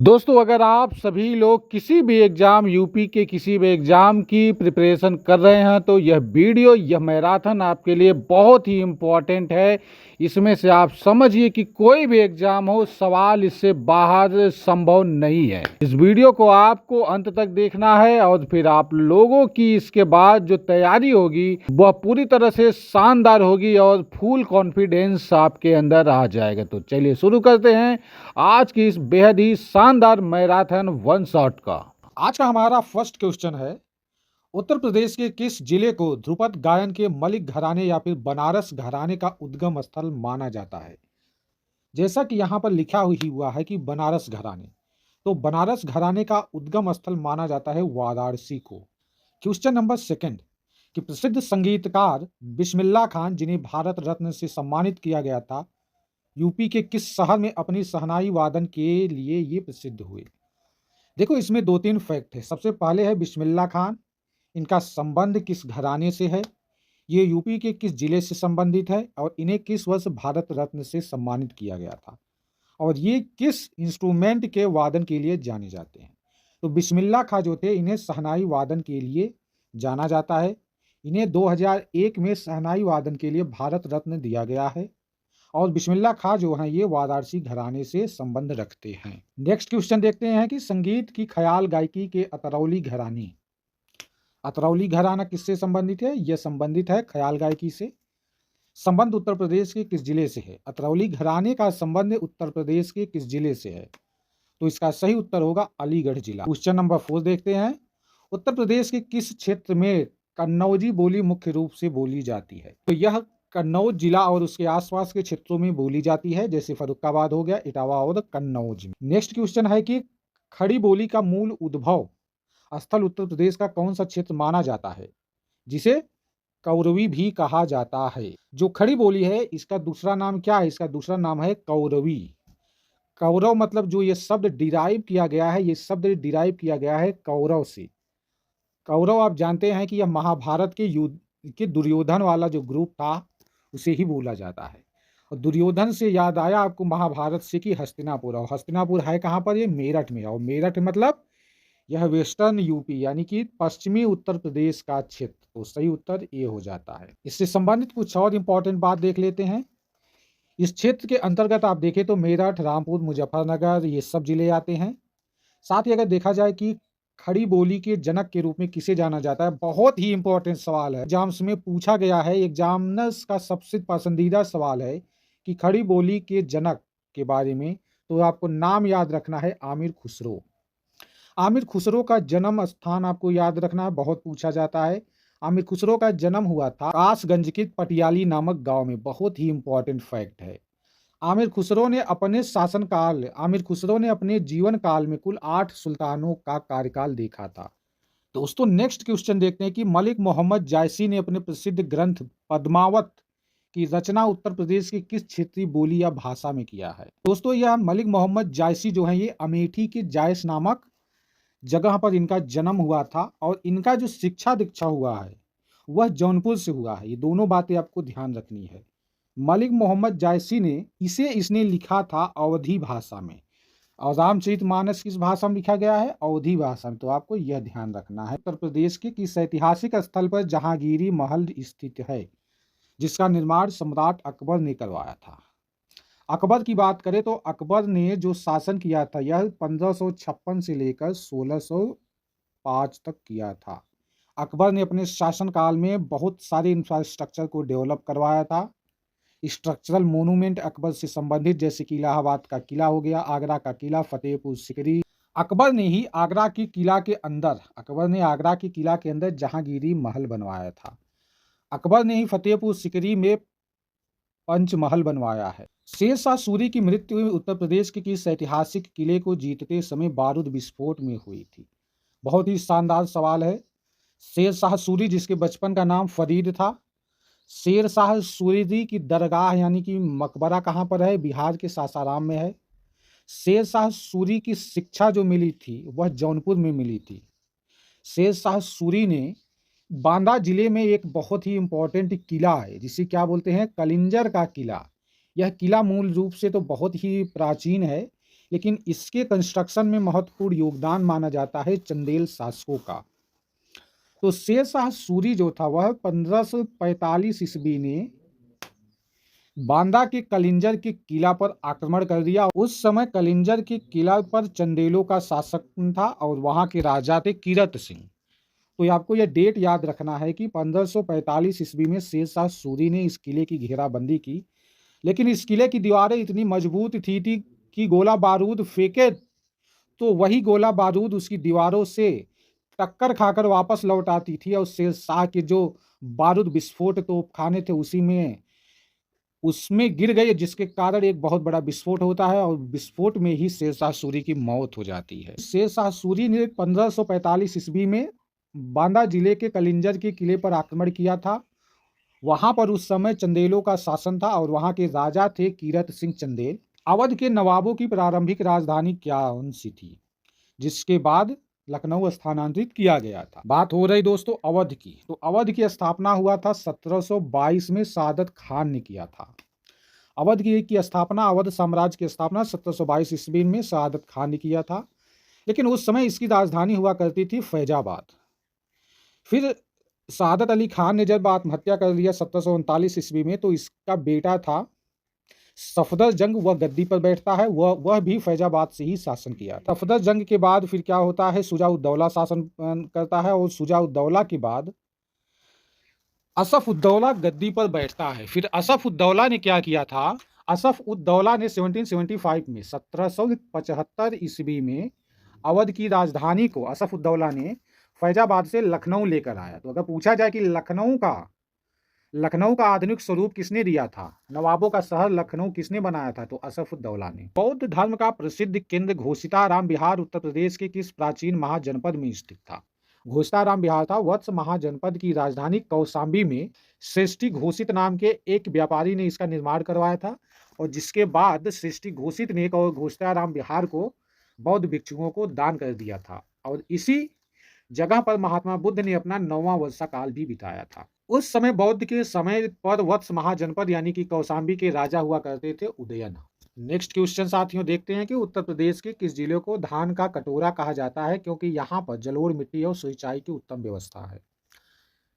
दोस्तों, अगर आप सभी लोग किसी भी एग्ज़ाम यूपी के किसी भी एग्ज़ाम की प्रिपरेशन कर रहे हैं, तो यह मैराथन आपके लिए बहुत ही इम्पोर्टेंट है। इसमें से आप समझिए कि कोई भी एग्ज़ाम हो, सवाल इससे बाहर संभव नहीं है। इस वीडियो को आपको अंत तक देखना है और फिर आप लोगों की इसके बाद जो तैयारी होगी, वह पूरी तरह से शानदार होगी और फुल कॉन्फिडेंस आपके अंदर आ जाएगा। तो चलिए शुरू करते हैं आज की इस बेहद ही शानदार मैराथन वन शॉट का। आज का हमारा फर्स्ट क्वेश्चन है। उत्तर प्रदेश के किस जिले को ध्रुपद गायन के मलिक घराने या फिर बनारस घराने का उद्गम स्थल माना जाता है? जैसा कि यहाँ पर लिखा ही हुआ है कि बनारस घराने, तो बनारस घराने का उद्गम स्थल माना जाता है वाराणसी को। क्वेश्चन नंबर सेकंड कि प्रसिद्ध संगीतकार बिस्मिल्लाह खान, जिन्हें भारत रत्न से सम्मानित किया गया था, यूपी के किस शहर में अपनी शहनाई वादन के लिए ये प्रसिद्ध हुए? देखो, इसमें 2-3 फैक्ट है। सबसे पहले है बिस्मिल्लाह खान, इनका संबंध किस घराने से है, ये यूपी के किस जिले से संबंधित है और इन्हें किस वर्ष भारत रत्न से सम्मानित किया गया था और ये किस इंस्ट्रूमेंट के वादन के लिए जाने जाते हैं। तो बिस्मिल्लाह खां जो थे, इन्हें शहनाई वादन के लिए जाना जाता है। इन्हें 2001 में शहनाई वादन के लिए भारत रत्न दिया गया है और बिस्मिल्लाह खां जो हैं, ये वाराणसी घराने से संबंध रखते हैं। नेक्स्ट क्वेश्चन देखते हैं कि संगीत की ख्याल गायकी के अतरौली घराने, अतरौली घराना किससे संबंधित है? यह संबंधित है ख्याल गायकी से। संबंध उत्तर प्रदेश के किस जिले से है? अतरौली घराने का संबंध उत्तर प्रदेश के किस जिले से है? तो इसका सही उत्तर होगा अलीगढ़ जिला। क्वेश्चन नंबर 4 देखते हैं। उत्तर प्रदेश के किस क्षेत्र में कन्नौजी बोली मुख्य रूप से बोली जाती है? तो यह कन्नौज जिला और उसके आसपास के क्षेत्रों में बोली जाती है, जैसे फर्रुखाबाद हो गया, इटावा और कन्नौज में। नेक्स्ट क्वेश्चन है कि खड़ी बोली का मूल उद्भव स्थल उत्तर प्रदेश का कौन सा क्षेत्र माना जाता है, जिसे कौरवी भी कहा जाता है? जो खड़ी बोली है, इसका दूसरा नाम क्या है? इसका दूसरा नाम है कौरवी। कौरव मतलब जो ये शब्द डिराइव किया गया है, ये शब्द डिराइव किया गया है कौरव से। कौरव आप जानते हैं कि यह महाभारत के युद्ध के दुर्योधन वाला जो ग्रुप था, उसे ही बोला जाता है। और दुर्योधन से याद आया आपको महाभारत से कि हस्तिनापुर, और हस्तिनापुर है कहाँ पर? ये मेरठ में। और मेरठ मतलब यह वेस्टर्न यूपी यानी कि पश्चिमी उत्तर प्रदेश का क्षेत्र। तो सही उत्तर ये हो जाता है। इससे संबंधित कुछ और इंपॉर्टेंट बात देख लेते हैं। इस क्षेत्र के अंतर्गत आप देखें तो मेरठ, रामपुर, मुजफ्फरनगर ये सब जिले आते हैं। साथ ही अगर देखा जाए कि खड़ी बोली के जनक के रूप में किसे जाना जाता है, बहुत ही इंपॉर्टेंट सवाल है, एग्जाम्स में पूछा गया है, एग्जामिनर्स का सबसे पसंदीदा सवाल है कि खड़ी बोली के जनक के बारे में। तो आपको नाम याद रखना है आमिर खुसरो। आमिर खुसरो का जन्म स्थान आपको याद रखना है, बहुत पूछा जाता है। आमिर खुसरो का जन्म हुआ था कासगंज के पटियाली नामक गांव में। बहुत ही इंपॉर्टेंट फैक्ट है। आमिर खुसरो ने अपने जीवन काल में कुल 8 सुल्तानों का कार्यकाल देखा था। दोस्तों, नेक्स्ट क्वेश्चन देखते हैं कि मलिक मोहम्मद जायसी ने अपने प्रसिद्ध ग्रंथ पद्मावत की रचना उत्तर प्रदेश की किस क्षेत्रीय बोली या भाषा में किया है? दोस्तों, यह मलिक मोहम्मद जायसी जो है, ये अमेठी के जायस नामक जगह पर इनका जन्म हुआ था और इनका जो शिक्षा दीक्षा हुआ है, वह जौनपुर से हुआ है। ये दोनों बातें आपको ध्यान रखनी है। मलिक मोहम्मद जायसी ने इसने लिखा था अवधी भाषा में, और रामचरितमानस किस भाषा में लिखा गया है? अवधी भाषा में। तो आपको यह ध्यान रखना है। उत्तर प्रदेश के किस ऐतिहासिक स्थल पर जहांगीरी महल स्थित है, जिसका निर्माण सम्राट अकबर ने करवाया था? अकबर की बात करें तो अकबर ने जो शासन किया था, यह 1556 से लेकर 1605 तक किया था। अकबर ने अपने शासनकाल में बहुत सारे इंफ्रास्ट्रक्चर को डेवलप करवाया था। स्ट्रक्चरल मोनूमेंट अकबर से संबंधित, जैसे कि इलाहाबाद का किला हो गया, आगरा का किला, फतेहपुर सिकरी। अकबर ने आगरा की किला के अंदर जहांगीरी महल बनवाया था। अकबर ने ही फतेहपुर सिकरी में पंचमहल बनवाया है। शेरशाह सूरी की मृत्यु उत्तर प्रदेश के किस ऐतिहासिक किले को जीतते समय बारूद विस्फोट में हुई थी? बहुत ही शानदार सवाल है। शेरशाह सूरी, जिसके बचपन का नाम फरीद था। शेरशाह सूरी की दरगाह यानी कि मकबरा कहाँ पर है? बिहार के सासाराम में है। शेरशाह सूरी की शिक्षा जो मिली थी, वह जौनपुर में मिली थी। शेरशाह सूरी ने बांदा जिले में एक बहुत ही इंपॉर्टेंट किला है, जिसे क्या बोलते हैं? कलिंजर का किला। यह किला मूल रूप से तो बहुत ही प्राचीन है, लेकिन इसके कंस्ट्रक्शन में महत्वपूर्ण योगदान माना जाता है चंदेल शासकों का। तो शेर शाह सूरी जो था वह 1545 ईस्वी में बांदा के कलिंजर के किला पर आक्रमण कर दिया। उस समय कलिंजर के किला पर चंदेलों का शासन था और वहां के राजा थे कीरत सिंह। तो आपको यह डेट याद रखना है कि 1545 ईस्वी में शेर शाह सूरी ने इस किले की घेराबंदी की, लेकिन इस किले की दीवारें इतनी मजबूत थी कि गोला बारूद फेंके तो वही गोला बारूद उसकी दीवारों से टक्कर खाकर वापस लौट आती थी और शेर शाह के जो बारूद विस्फोट तोपखाने थे उसमें गिर गए, जिसके कारण एक बहुत बड़ा विस्फोट होता है और विस्फोट में ही शेर शाह सूरी की मौत हो जाती है। शेर शाह सूरी ने 1545 ईस्वी में बांदा जिले के कलिंजर के किले पर आक्रमण किया था। वहां पर उस समय चंदेलों का शासन था और वहां के राजा थे कीरत सिंह चंदेल। अवध के नवाबों की प्रारंभिक राजधानी कौन सी थी, जिसके बाद लखनऊ स्थानांतरित किया गया था। बात हो रही दोस्तों अवध की। तो अवध की स्थापना हुआ था 1722 में सादत खान ने किया था। अवध की स्थापना, अवध साम्राज्य की स्थापना 1722 ईस्वी में सादत खान ने किया था, लेकिन उस समय इसकी राजधानी हुआ करती थी फैजाबाद। फिर सादत अली खान ने जब आत्महत्या कर लिया 1739 ईस्वी में, तो इसका बेटा था सफदर जंग, वह गद्दी पर बैठता है। वह भी फैजाबाद से ही शासन किया। सफदर जंग के बाद फिर क्या होता है, शुजा-उद-दौला शासन करता है और शुजा-उद-दौला के बाद असफ-उद-दौला गद्दी पर बैठता है। फिर असफ-उद-दौला ने क्या किया था, असफ-उद-दौला ने 1775 में 1775 ईस्वी में अवध की राजधानी को असफ-उद-दौला ने फैजाबाद से लखनऊ लेकर आया। तो अगर पूछा जाए कि लखनऊ का आधुनिक स्वरूप किसने दिया था, नवाबों का शहर लखनऊ किसने बनाया था, तो असफ-उद-दौला ने। बौद्ध धर्म का प्रसिद्ध केंद्र घोषिताराम बिहार उत्तर प्रदेश के किस प्राचीन महाजनपद में स्थित था? घोषिताराम बिहार था। वत्स महाजनपद की राजधानी कौशाम्बी में श्रेष्ठी घोषित नाम के एक व्यापारी ने इसका निर्माण करवाया था और जिसके बाद श्रेष्ठी घोषित ने घोषिताराम बिहार को बौद्ध भिक्षुओं को दान कर दिया था और इसी जगह पर महात्मा बुद्ध ने अपना 9वां वर्षा काल भी बिताया था। उस समय बौद्ध के समय पर वत्स महाजनपद यानी कि कौशाम्बी के राजा हुआ करते थे उदयन। नेक्स्ट क्वेश्चन साथियों देखते हैं कि उत्तर प्रदेश के किस जिले को धान का कटोरा कहा जाता है, क्योंकि यहाँ पर जलोढ़ मिट्टी और सिंचाई की उत्तम व्यवस्था है।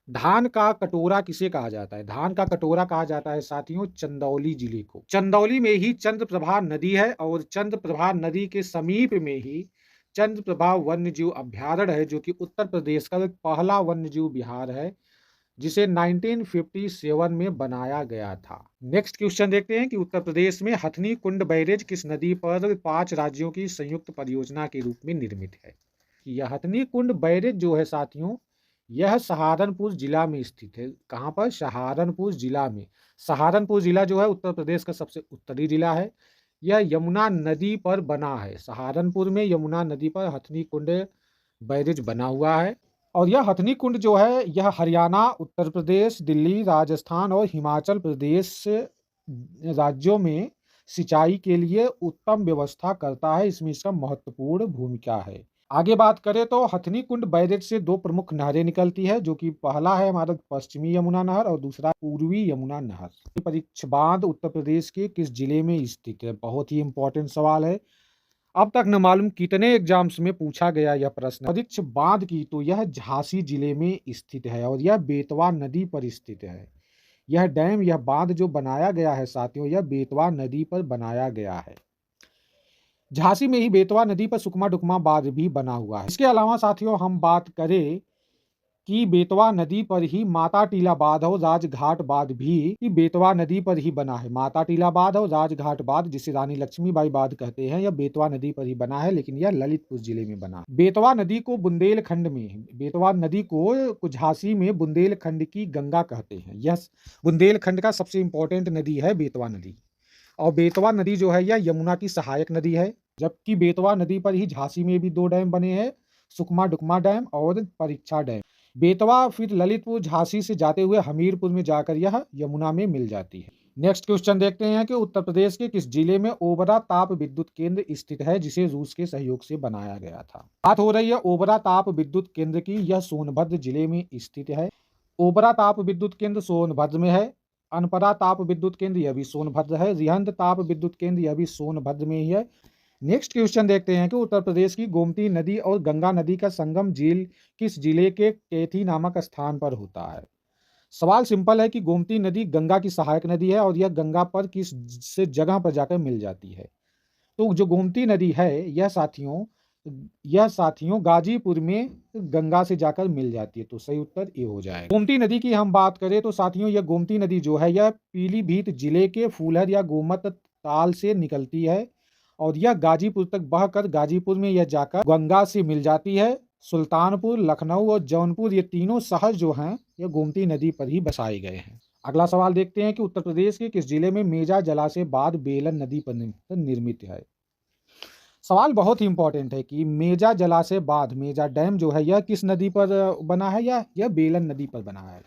धान का कटोरा किसे कहा जाता है? धान का कटोरा कहा जाता है साथियों चंदौली जिले को। चंदौली में ही चंद्रप्रभा नदी है और चंद्रप्रभा नदी के समीप में ही चंद्रप्रभा वन्यजीव अभ्यारण्य है, जो कि उत्तर प्रदेश का पहला वन्यजीव विहार है, जिसे 1957 में बनाया गया था। नेक्स्ट क्वेश्चन देखते हैं कि उत्तर प्रदेश में हथनी कुंड बैरेज किस नदी पर 5 राज्यों की संयुक्त परियोजना के रूप में निर्मित है? यह हथनी कुंड बैरेज जो है साथियों, यह सहारनपुर जिला में स्थित है। कहाँ पर? सहारनपुर जिला में। सहारनपुर जिला जो है उत्तर प्रदेश का सबसे उत्तरी जिला है। यह यमुना नदी पर बना है। सहारनपुर में यमुना नदी पर हथनी कुंड बैरेज बना हुआ है और यह हथनी कुंड जो है यह हरियाणा, उत्तर प्रदेश, दिल्ली, राजस्थान और हिमाचल प्रदेश राज्यों में सिंचाई के लिए उत्तम व्यवस्था करता है। इसमें इसका महत्वपूर्ण भूमिका है। आगे बात करें तो हथनी कुंड बैरेज से 2 प्रमुख नहरें निकलती है, जो कि पहला है हमारा पश्चिमी यमुना नहर और दूसरा पूर्वी यमुना नहर। परीक्ष बांध उत्तर प्रदेश के किस जिले में स्थित है? बहुत ही इंपॉर्टेंट सवाल है। अब तक न मालूम कितने एग्जाम्स में पूछा गया यह प्रश्न। परीक्ष बांध की तो यह झांसी जिले में स्थित है और यह बेतवा नदी पर स्थित है। यह डैम, यह बांध जो बनाया गया है साथियों, यह बेतवा नदी पर बनाया गया है। झांसी में ही बेतवा नदी पर सुकमा डुकमा बांध भी बना हुआ है। इसके अलावा साथियों हम बात करें कि बेतवा नदी पर ही माता टीला बांध और राजघाट बांध भी बेतवा नदी पर ही बना है। माता टीला बांध और राजघाट बांध, जिसे रानी लक्ष्मीबाई बांध कहते हैं, यह बेतवा नदी पर ही बना है, लेकिन यह ललितपुर जिले में बना। बेतवा नदी को झांसी में बुंदेलखंड की गंगा कहते हैं। यह बुंदेलखंड का सबसे इंपॉर्टेंट नदी है बेतवा नदी। और बेतवा नदी जो है यह यमुना की सहायक नदी है, जबकि बेतवा नदी पर ही झांसी में भी 2 डैम बने हैं, सुकमा डुकमा डैम और परीक्षा डैम। बेतवा फिर ललितपुर झांसी से जाते हुए हमीरपुर में जाकर यह यमुना में मिल जाती है। नेक्स्ट क्वेश्चन देखते हैं कि उत्तर प्रदेश के किस जिले में ओबरा ताप विद्युत केंद्र स्थित है, जिसे रूस के सहयोग से बनाया गया था? बात हो रही है ओबरा ताप विद्युत केंद्र की। यह सोनभद्र जिले में स्थित है। ओबरा ताप विद्युत केंद्र सोनभद्र में है। अनपरा ताप विद्युत केंद्र यह भी सोनभद्र है। रिहंद ताप विद्युत केंद्र यह भी सोनभद्र में ही है। नेक्स्ट क्वेश्चन देखते हैं कि उत्तर प्रदेश की गोमती नदी और गंगा नदी का संगम झील किस जिले के कैथी नामक स्थान पर होता है। सवाल सिंपल है कि गोमती नदी गंगा की सहायक नदी है और यह गंगा पर किस से जगह पर जाकर मिल जाती है। तो जो गोमती नदी है यह साथियों गाजीपुर में गंगा से जाकर मिल जाती है। तो सही उत्तर ये हो जाएगा। गोमती नदी की हम बात करें तो साथियों यह गोमती नदी जो है यह पीलीभीत जिले के फूलहर या गोमत ताल से निकलती है और यह गाजीपुर तक बहकर गाजीपुर में यह जाकर गंगा से मिल जाती है। सुल्तानपुर, लखनऊ और जौनपुर ये तीनों शहर जो हैं ये गोमती नदी पर ही बसाए गए हैं। अगला सवाल देखते हैं कि उत्तर प्रदेश के किस जिले में मेजा जलाशय बांध बेलन नदी पर निर्मित है। सवाल बहुत ही इंपॉर्टेंट है कि मेजा जलाशय बांध, मेजा डैम जो है यह किस नदी पर बना है, यह बेलन नदी पर बना है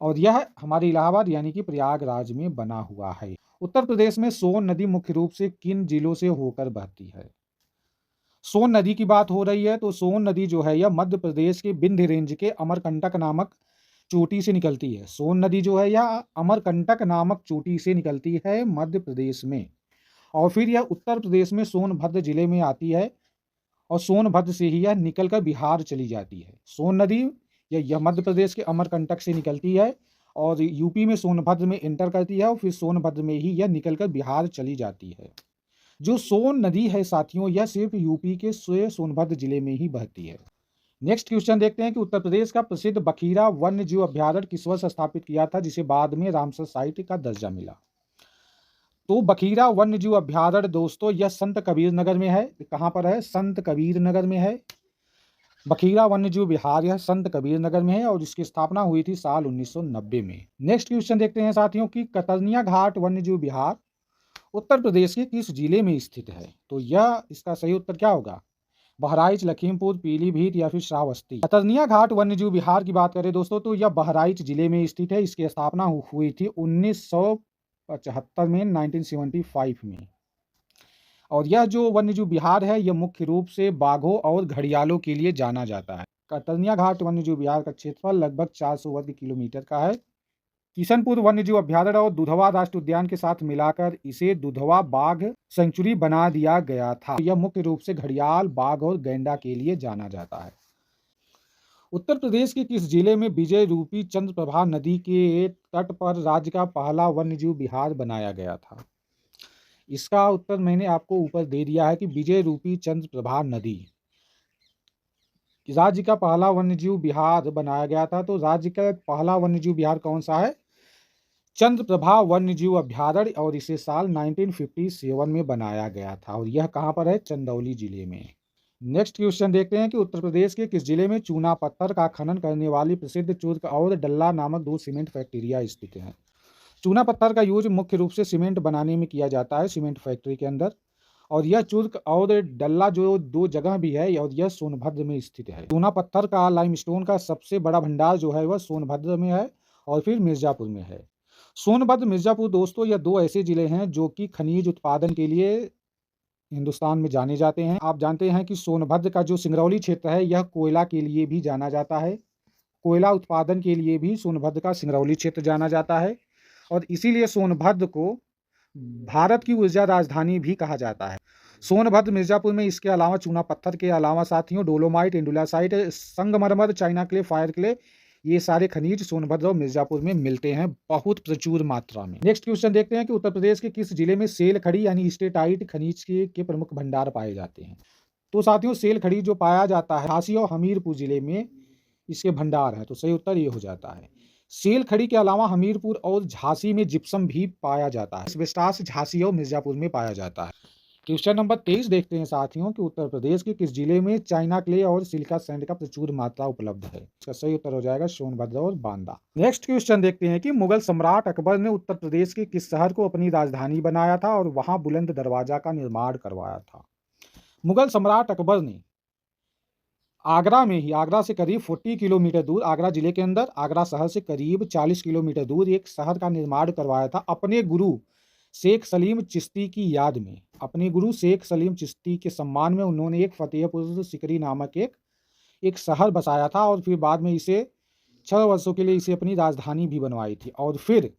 और यह हमारे इलाहाबाद यानी कि प्रयागराज में बना हुआ है। उत्तर प्रदेश में सोन नदी मुख्य रूप से किन जिलों से होकर बहती है। सोन नदी की बात हो रही है तो सोन नदी जो है यह मध्य प्रदेश के विंध्य रेंज के अमरकंटक नामक चोटी से निकलती है। सोन नदी जो है यह अमरकंटक नामक चोटी से निकलती है मध्य प्रदेश में और फिर यह उत्तर प्रदेश में सोनभद्र जिले में आती है और सोनभद्र से ही यह निकलकर बिहार चली जाती है। सोन नदी यह मध्य प्रदेश के अमरकंटक से निकलती है और यूपी में सोनभद्र में एंटर करती है और फिर सोनभद्र में ही यह निकलकर बिहार चली जाती है। जो सोन नदी है साथियों यह सिर्फ यूपी के सोनभद्र जिले में ही बहती है। नेक्स्ट क्वेश्चन देखते हैं कि उत्तर प्रदेश का प्रसिद्ध बखीरा वन्य जीव अभ्यारण्य किस वर्ष स्थापित किया था जिसे बाद में रामसर साइट का दर्जा मिला। तो बखीरा वन्य जीव अभ्यारण्य दोस्तों यह संत कबीर नगर में है। कहाँ पर है? संत कबीर नगर में है। बखीरा वन्य जीव विहार यह संत कबीर नगर में है और इसकी स्थापना हुई थी साल 1990 में। नेक्स्ट क्वेश्चन देखते हैं साथियों कि कतरनिया घाट वन्य जीव विहार उत्तर प्रदेश के किस जिले में स्थित है। तो यह इसका सही उत्तर क्या होगा? बहराइच, लखीमपुर, पीलीभीत या फिर श्रावस्ती। कतरनिया घाट वन्य जीव विहार की बात करें दोस्तों तो यह बहराइच जिले में स्थित है। इसकी स्थापना हुई थी 1975 में, 1975 में। और यह जो वन्यजीव विहार है यह मुख्य रूप से बाघों और घड़ियालों के लिए जाना जाता है। कतरनिया घाट वन्यजीव विहार का क्षेत्रफल लगभग 400 वर्ग किलोमीटर का है। किशनपुर वन्यजीव अभ्यारण्य और दुधवा राष्ट्रीय उद्यान के साथ मिलाकर इसे दुधवा बाघ सेंचुरी बना दिया गया था। यह मुख्य रूप से घड़ियाल, बाघ और गैंडा के लिए जाना जाता है। उत्तर प्रदेश के किस जिले में विजय रूपी चंद्रप्रभा नदी के तट पर राज्य का पहला वन्यजीव विहार बनाया गया था। इसका उत्तर मैंने आपको ऊपर दे दिया है कि विजय रूपी चंद्रप्रभा नदी राज्य का पहला वन्यजीव विहार बनाया गया था। तो राज्य का पहला वन्यजीव विहार कौन सा है? चंद्रप्रभा वन्यजीव अभ्यारण्य और इसे साल 1957 में बनाया गया था और यह कहाँ पर है? चंदौली जिले में। नेक्स्ट क्वेश्चन देखते हैं कि उत्तर प्रदेश के किस जिले में चूना पत्थर का खनन करने वाली प्रसिद्ध चुर्क और डल्ला नामक दो सीमेंट फैक्ट्रियां स्थित हैं। चूना पत्थर का यूज मुख्य रूप से सीमेंट बनाने में किया जाता है सीमेंट फैक्ट्री के अंदर और यह चुर्क और डल्ला जो दो जगह भी है और यह सोनभद्र में स्थित है। चूना पत्थर का लाइमस्टोन का सबसे बड़ा भंडार जो है वह सोनभद्र में है और फिर मिर्जापुर में है। सोनभद्र, मिर्जापुर दोस्तों यह दो ऐसे जिले हैं जो कि खनिज उत्पादन के लिए हिंदुस्तान में जाने जाते हैं। आप जानते हैं कि सोनभद्र का जो सिंगरौली क्षेत्र है यह कोयला के लिए भी जाना जाता है। कोयला उत्पादन के लिए भी सोनभद्र का सिंगरौली क्षेत्र जाना जाता है और इसीलिए सोनभद्र को भारत की ऊर्जा राजधानी भी कहा जाता है। सोनभद्र, मिर्जापुर में इसके अलावा चूना पत्थर के अलावा साथियों डोलोमाइट, एंडुलासाइट, संगमरमर, चाइना क्ले, फायर क्ले ये सारे खनिज सोनभद्र और मिर्जापुर में मिलते हैं बहुत प्रचुर मात्रा में। नेक्स्ट क्वेश्चन देखते हैं कि उत्तर प्रदेश के किस जिले में सेल खड़ी यानी स्टेटाइट खनिज के प्रमुख भंडार पाए जाते हैं। तो साथियों सेल खड़ी जो पाया जाता है झांसी और हमीरपुर जिले में इसके भंडार है। तो सही उत्तर ये हो जाता है। सेल खड़ी के अलावा हमीरपुर और झांसी में जिप्सम भी पाया जाता है। एस्बेस्टॉस झांसी और मिर्जापुर में पाया जाता है। क्वेश्चन नंबर 23 देखते हैं साथियों कि उत्तर प्रदेश के किस जिले में चाइना क्ले और सिलिका सैंड का प्रचुर मात्रा उपलब्ध है। इसका सही उत्तर हो जाएगा सोनभद्र और बांदा। नेक्स्ट क्वेश्चन देखते हैं कि मुगल सम्राट अकबर ने उत्तर प्रदेश के किस शहर को अपनी राजधानी बनाया था और वहां बुलंद दरवाजा का निर्माण करवाया था। मुगल सम्राट अकबर ने आगरा में ही, आगरा से करीब 40 किलोमीटर दूर, आगरा जिले के अंदर आगरा शहर से करीब 40 किलोमीटर दूर एक शहर का निर्माण करवाया था अपने गुरु शेख सलीम चिश्ती की याद में। अपने गुरु शेख सलीम चिश्ती के सम्मान में उन्होंने एक फतेहपुर सिकरी नामक एक शहर बसाया था और फिर बाद में इसे 6 वर्षों के लिए इसे अपनी राजधानी भी बनवाई थी और फिर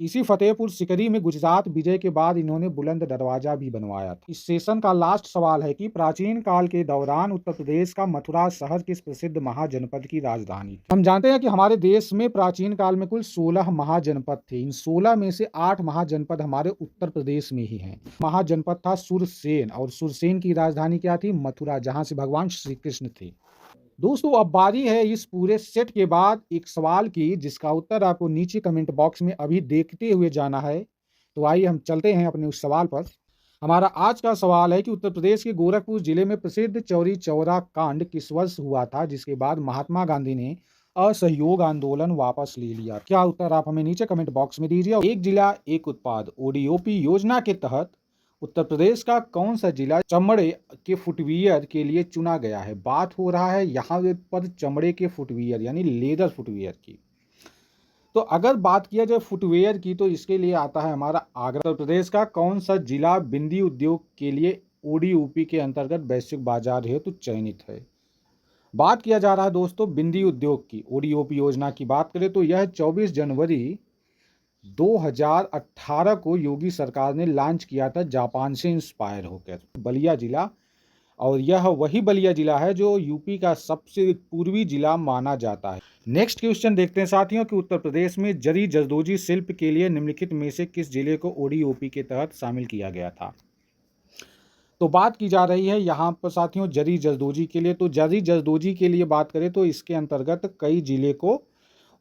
इसी फतेहपुर सिकरी में गुजरात विजय के बाद इन्होंने बुलंद दरवाजा भी बनवाया था। इस सेशन का लास्ट सवाल है कि प्राचीन काल के दौरान उत्तर प्रदेश का मथुरा शहर किस प्रसिद्ध महाजनपद की राजधानी? हम जानते हैं कि हमारे देश में प्राचीन काल में कुल 16 महाजनपद थे। इन 16 में से 8 महाजनपद हमारे उत्तर प्रदेश में ही हैं। महाजनपद था सुरसेन, और सुरसेन की राजधानी क्या थी? मथुरा, जहां से भगवान श्री कृष्ण थे। दोस्तों, अब बारी है इस पूरे सेट के बाद एक सवाल की, जिसका उत्तर आपको नीचे कमेंट बॉक्स में अभी देखते हुए जाना है। तो आइए हम चलते हैं अपने उस सवाल पर। हमारा आज का सवाल है कि उत्तर प्रदेश के गोरखपुर जिले में प्रसिद्ध चौरी चौरा कांड किस वर्ष हुआ था, जिसके बाद महात्मा गांधी ने असहयोग आंदोलन वापस ले लिया? क्या उत्तर आप हमें नीचे कमेंट बॉक्स में दीजिए। एक जिला एक उत्पाद ओडीओपी योजना के तहत उत्तर प्रदेश का कौन सा जिला चमड़े के फुटवियर के लिए चुना गया है? बात हो रहा है यहाँ पर चमड़े के फुटवियर यानी लेदर फुटवियर की। तो अगर बात किया जाए फुटवेयर की, तो इसके लिए आता है हमारा आगरा। उत्तर प्रदेश का कौन सा जिला बिंदी उद्योग के लिए ओडीओपी के अंतर्गत वैश्विक बाजार हेतु चयनित है? बात किया जा रहा है दोस्तों बिंदी उद्योग की। ओडीओपी योजना की बात करें तो यह 24 जनवरी 2018 को योगी सरकार ने लॉन्च किया था, जापान से इंस्पायर होकर। बलिया जिला, और यह वही बलिया जिला है जो यूपी का सबसे पूर्वी जिला माना जाता है। नेक्स्ट क्वेश्चन देखते हैं साथियों कि उत्तर प्रदेश में जरी जरदोजी शिल्प के लिए निम्नलिखित में से किस जिले को ओडीओपी के तहत शामिल किया गया था? तो बात की जा रही है यहाँ पर साथियों जरी जरदोजी के लिए। तो जरी जरदोजी के लिए बात करें तो इसके अंतर्गत कई जिले को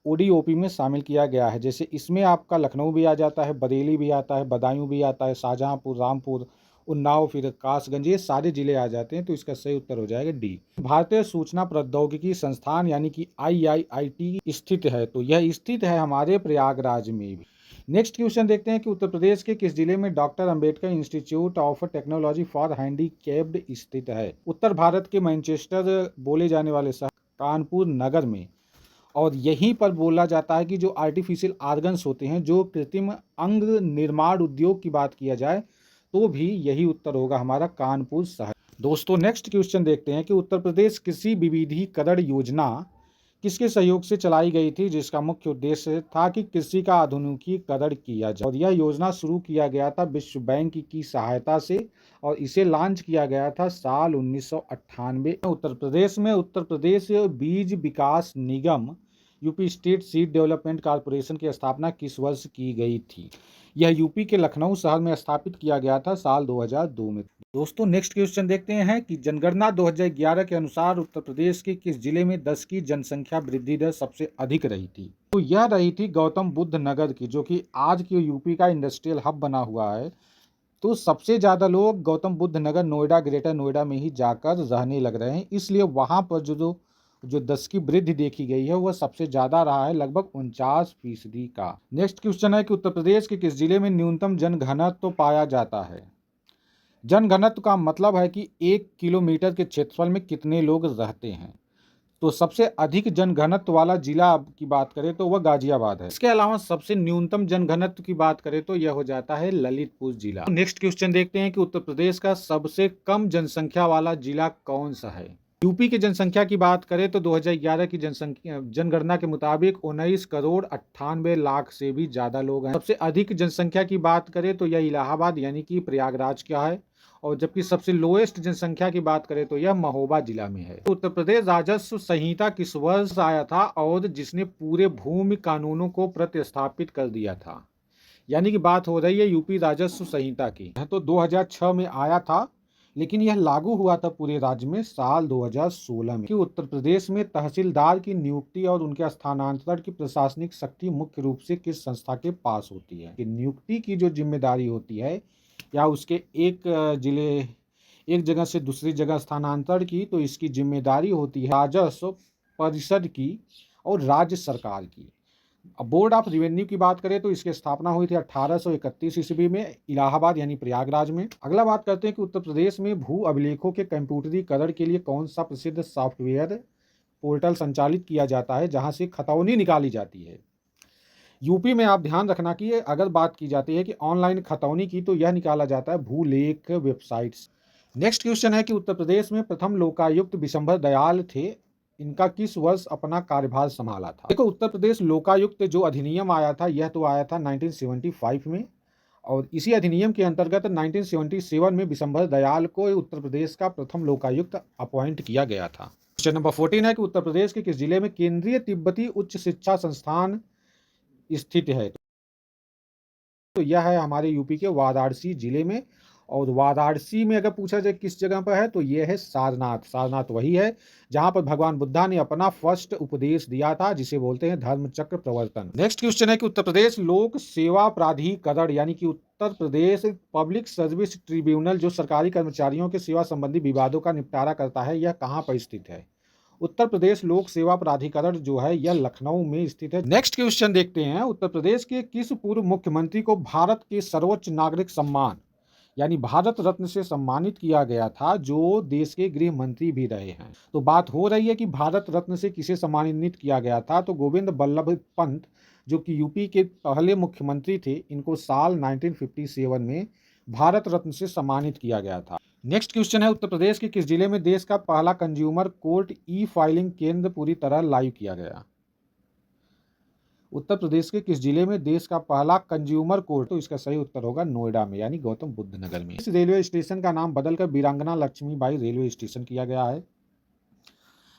ओडीओपी में शामिल किया गया है। जैसे इसमें आपका लखनऊ भी आ जाता है, बरेली भी आता है, बदायूं भी आता है, शाहजहांपुर, रामपुर, उन्नाव, फिर कासगंज, ये सारे जिले आ जाते हैं। तो इसका सही उत्तर हो जाएगा डी। भारतीय सूचना प्रौद्योगिकी संस्थान यानी कि IIIT स्थित है, तो यह स्थित है हमारे प्रयागराज में भी। नेक्स्ट क्वेश्चन देखते हैं कि उत्तर प्रदेश के किस जिले में doctor Ambedkar institute of technology for handicapped स्थित है? उत्तर भारत के मैनचेस्टर बोले जाने वाले शहर कानपुर नगर में, और यहीं पर बोला जाता है कि जो आर्टिफिशियल आर्गन्स होते हैं, जो कृत्रिम अंग निर्माण उद्योग की बात किया जाए तो भी यही उत्तर होगा हमारा कानपुर शहर। दोस्तों, नेक्स्ट क्वेश्चन देखते हैं कि उत्तर प्रदेश कृषि विविधीकरण योजना किसके सहयोग से चलाई गई थी, जिसका मुख्य उद्देश्य था कि कृषि का आधुनिकीकरण किया जाए? और यह योजना शुरू किया गया था विश्व बैंक की सहायता से, और इसे लॉन्च किया गया था साल 1998। उत्तर प्रदेश में Uttar Pradesh Beej Vikas Nigam UP state seed development corporation की स्थापना किस वर्ष की गई थी? यह यूपी के लखनऊ शहर में स्थापित किया गया था साल 2002 में। दोस्तों, नेक्स्ट क्वेश्चन देखते हैं कि जनगणना 2011 के अनुसार उत्तर प्रदेश के किस जिले में 10 की जनसंख्या वृद्धि दर सबसे अधिक रही थी? तो यह रही थी गौतम बुद्ध नगर की, जो कि आज के यूपी का इंडस्ट्रियल हब बना हुआ है। तो सबसे ज़्यादा लोग गौतम बुद्ध नगर, नोएडा, ग्रेटर नोएडा में ही जाकर रहने लग रहे हैं, इसलिए वहाँ पर जो 10 की वृद्धि देखी गई है वह सबसे ज़्यादा रहा है, लगभग 49% का। नेक्स्ट क्वेश्चन है कि उत्तर प्रदेश के किस जिले में न्यूनतम जनघनत्व पाया जाता है? जनघनत्व का मतलब है कि 1 किलोमीटर के क्षेत्रफल में कितने लोग रहते हैं। तो सबसे अधिक जनघनत्व वाला जिला की बात करें तो वह गाजियाबाद है। इसके अलावा सबसे न्यूनतम जनघनत्व की बात करें तो यह हो जाता है ललितपुर जिला। नेक्स्ट क्वेश्चन देखते हैं कि उत्तर प्रदेश का सबसे कम जनसंख्या वाला जिला कौन सा है? यूपी की जनसंख्या की बात करें तो 2011 की जनगणना के मुताबिक 19,98,00,000 से भी ज्यादा लोग हैं। सबसे अधिक जनसंख्या की बात करें तो यह इलाहाबाद यानी कि प्रयागराज का है, और जबकि सबसे लोएस्ट जनसंख्या की बात करें तो यह महोबा जिला में है। उत्तर प्रदेश राजस्व संहिता किस वर्ष आया था और जिसने पूरे भूमि कानूनों को प्रतिस्थापित कर दिया था? यानी कि बात हो रही है यूपी राजस्व संहिता की। तो 2006 में आया था, लेकिन यह लागू हुआ था पूरे राज्य में साल 2016 में। कि उत्तर प्रदेश में तहसीलदार की नियुक्ति और उनके स्थानांतरण की प्रशासनिक शक्ति मुख्य रूप से किस संस्था के पास होती है? कि नियुक्ति की जो जिम्मेदारी होती है या उसके एक जगह से दूसरी जगह स्थानांतरण की, तो इसकी जिम्मेदारी होती है राजस्व परिषद की और राज्य सरकार की। अब बोर्ड ऑफ रेवेन्यू की बात करें तो इसकी स्थापना हुई थी 1831 ईस्वी में इलाहाबाद यानी प्रयागराज में। अगला बात करते हैं कि उत्तर प्रदेश में भू अभिलेखों के कंप्यूटरीकरण के लिए कौन सा प्रसिद्ध सॉफ्टवेयर पोर्टल संचालित किया जाता है जहां से खतौनी निकाली जाती है? यूपी में आप ध्यान रखना कि अगर बात की जाती है कि ऑनलाइन खतौनी की, तो यह निकाला जाता है भूलेख वेबसाइट से। नेक्स्ट क्वेश्चन है कि उत्तर प्रदेश में प्रथम लोकायुक्त विशंभर दयाल थे इनका किस वर्ष अपना कार्यभार संभाला था? देखो, उत्तर प्रदेश लोकायुक्त जो अधिनियम आया था, यह तो आया था 1975 में, और इसी अधिनियम के अंतर्गत 1977 में बिशंबर दयाल को उत्तर प्रदेश का प्रथम लोकायुक्त अपॉइंट किया गया था। क्वेश्चन नंबर 14 है कि उत्तर प्रदेश के किस जिले में केंद्रीय तिब्बती उच्च शिक्षा संस्थान स्थित है? तो यह है हमारे यूपी के वाराणसी जिले में, और वाराणसी में अगर पूछा जाए किस जगह पर है, तो यह है सारनाथ। सारनाथ वही है जहां पर भगवान बुद्धा ने अपना फर्स्ट उपदेश दिया था, जिसे बोलते हैं धर्म चक्र प्रवर्तन। नेक्स्ट क्वेश्चन है कि उत्तर प्रदेश लोक सेवा प्राधिकरण यानी कि Uttar Pradesh public service tribunal जो सरकारी कर्मचारियों के सेवा संबंधी विवादों का निपटारा करता है, यह कहाँ पर स्थित है? उत्तर प्रदेश लोक सेवा प्राधिकरण जो है यह लखनऊ में स्थित है। नेक्स्ट क्वेश्चन देखते हैं, उत्तर प्रदेश के किस पूर्व मुख्यमंत्री को भारत के सर्वोच्च नागरिक सम्मान यानी भारत रत्न से सम्मानित किया गया था, जो देश के गृह मंत्री भी रहे हैं? तो बात हो रही है कि भारत रत्न से किसे सम्मानित किया गया था, तो गोविंद बल्लभ पंत जो कि यूपी के पहले मुख्यमंत्री थे, इनको साल 1957 में भारत रत्न से सम्मानित किया गया था। नेक्स्ट क्वेश्चन है, उत्तर प्रदेश के किस जिले में देश का पहला कंज्यूमर कोर्ट ई फाइलिंग केंद्र पूरी तरह लाइव किया गया? उत्तर प्रदेश के किस जिले में देश का पहला कंज्यूमर कोर्ट? तो इसका सही उत्तर होगा नोएडा में, यानी गौतम बुद्ध नगर में। इस रेलवे स्टेशन का नाम बदलकर वीरांगना लक्ष्मीबाई रेलवे स्टेशन किया गया है।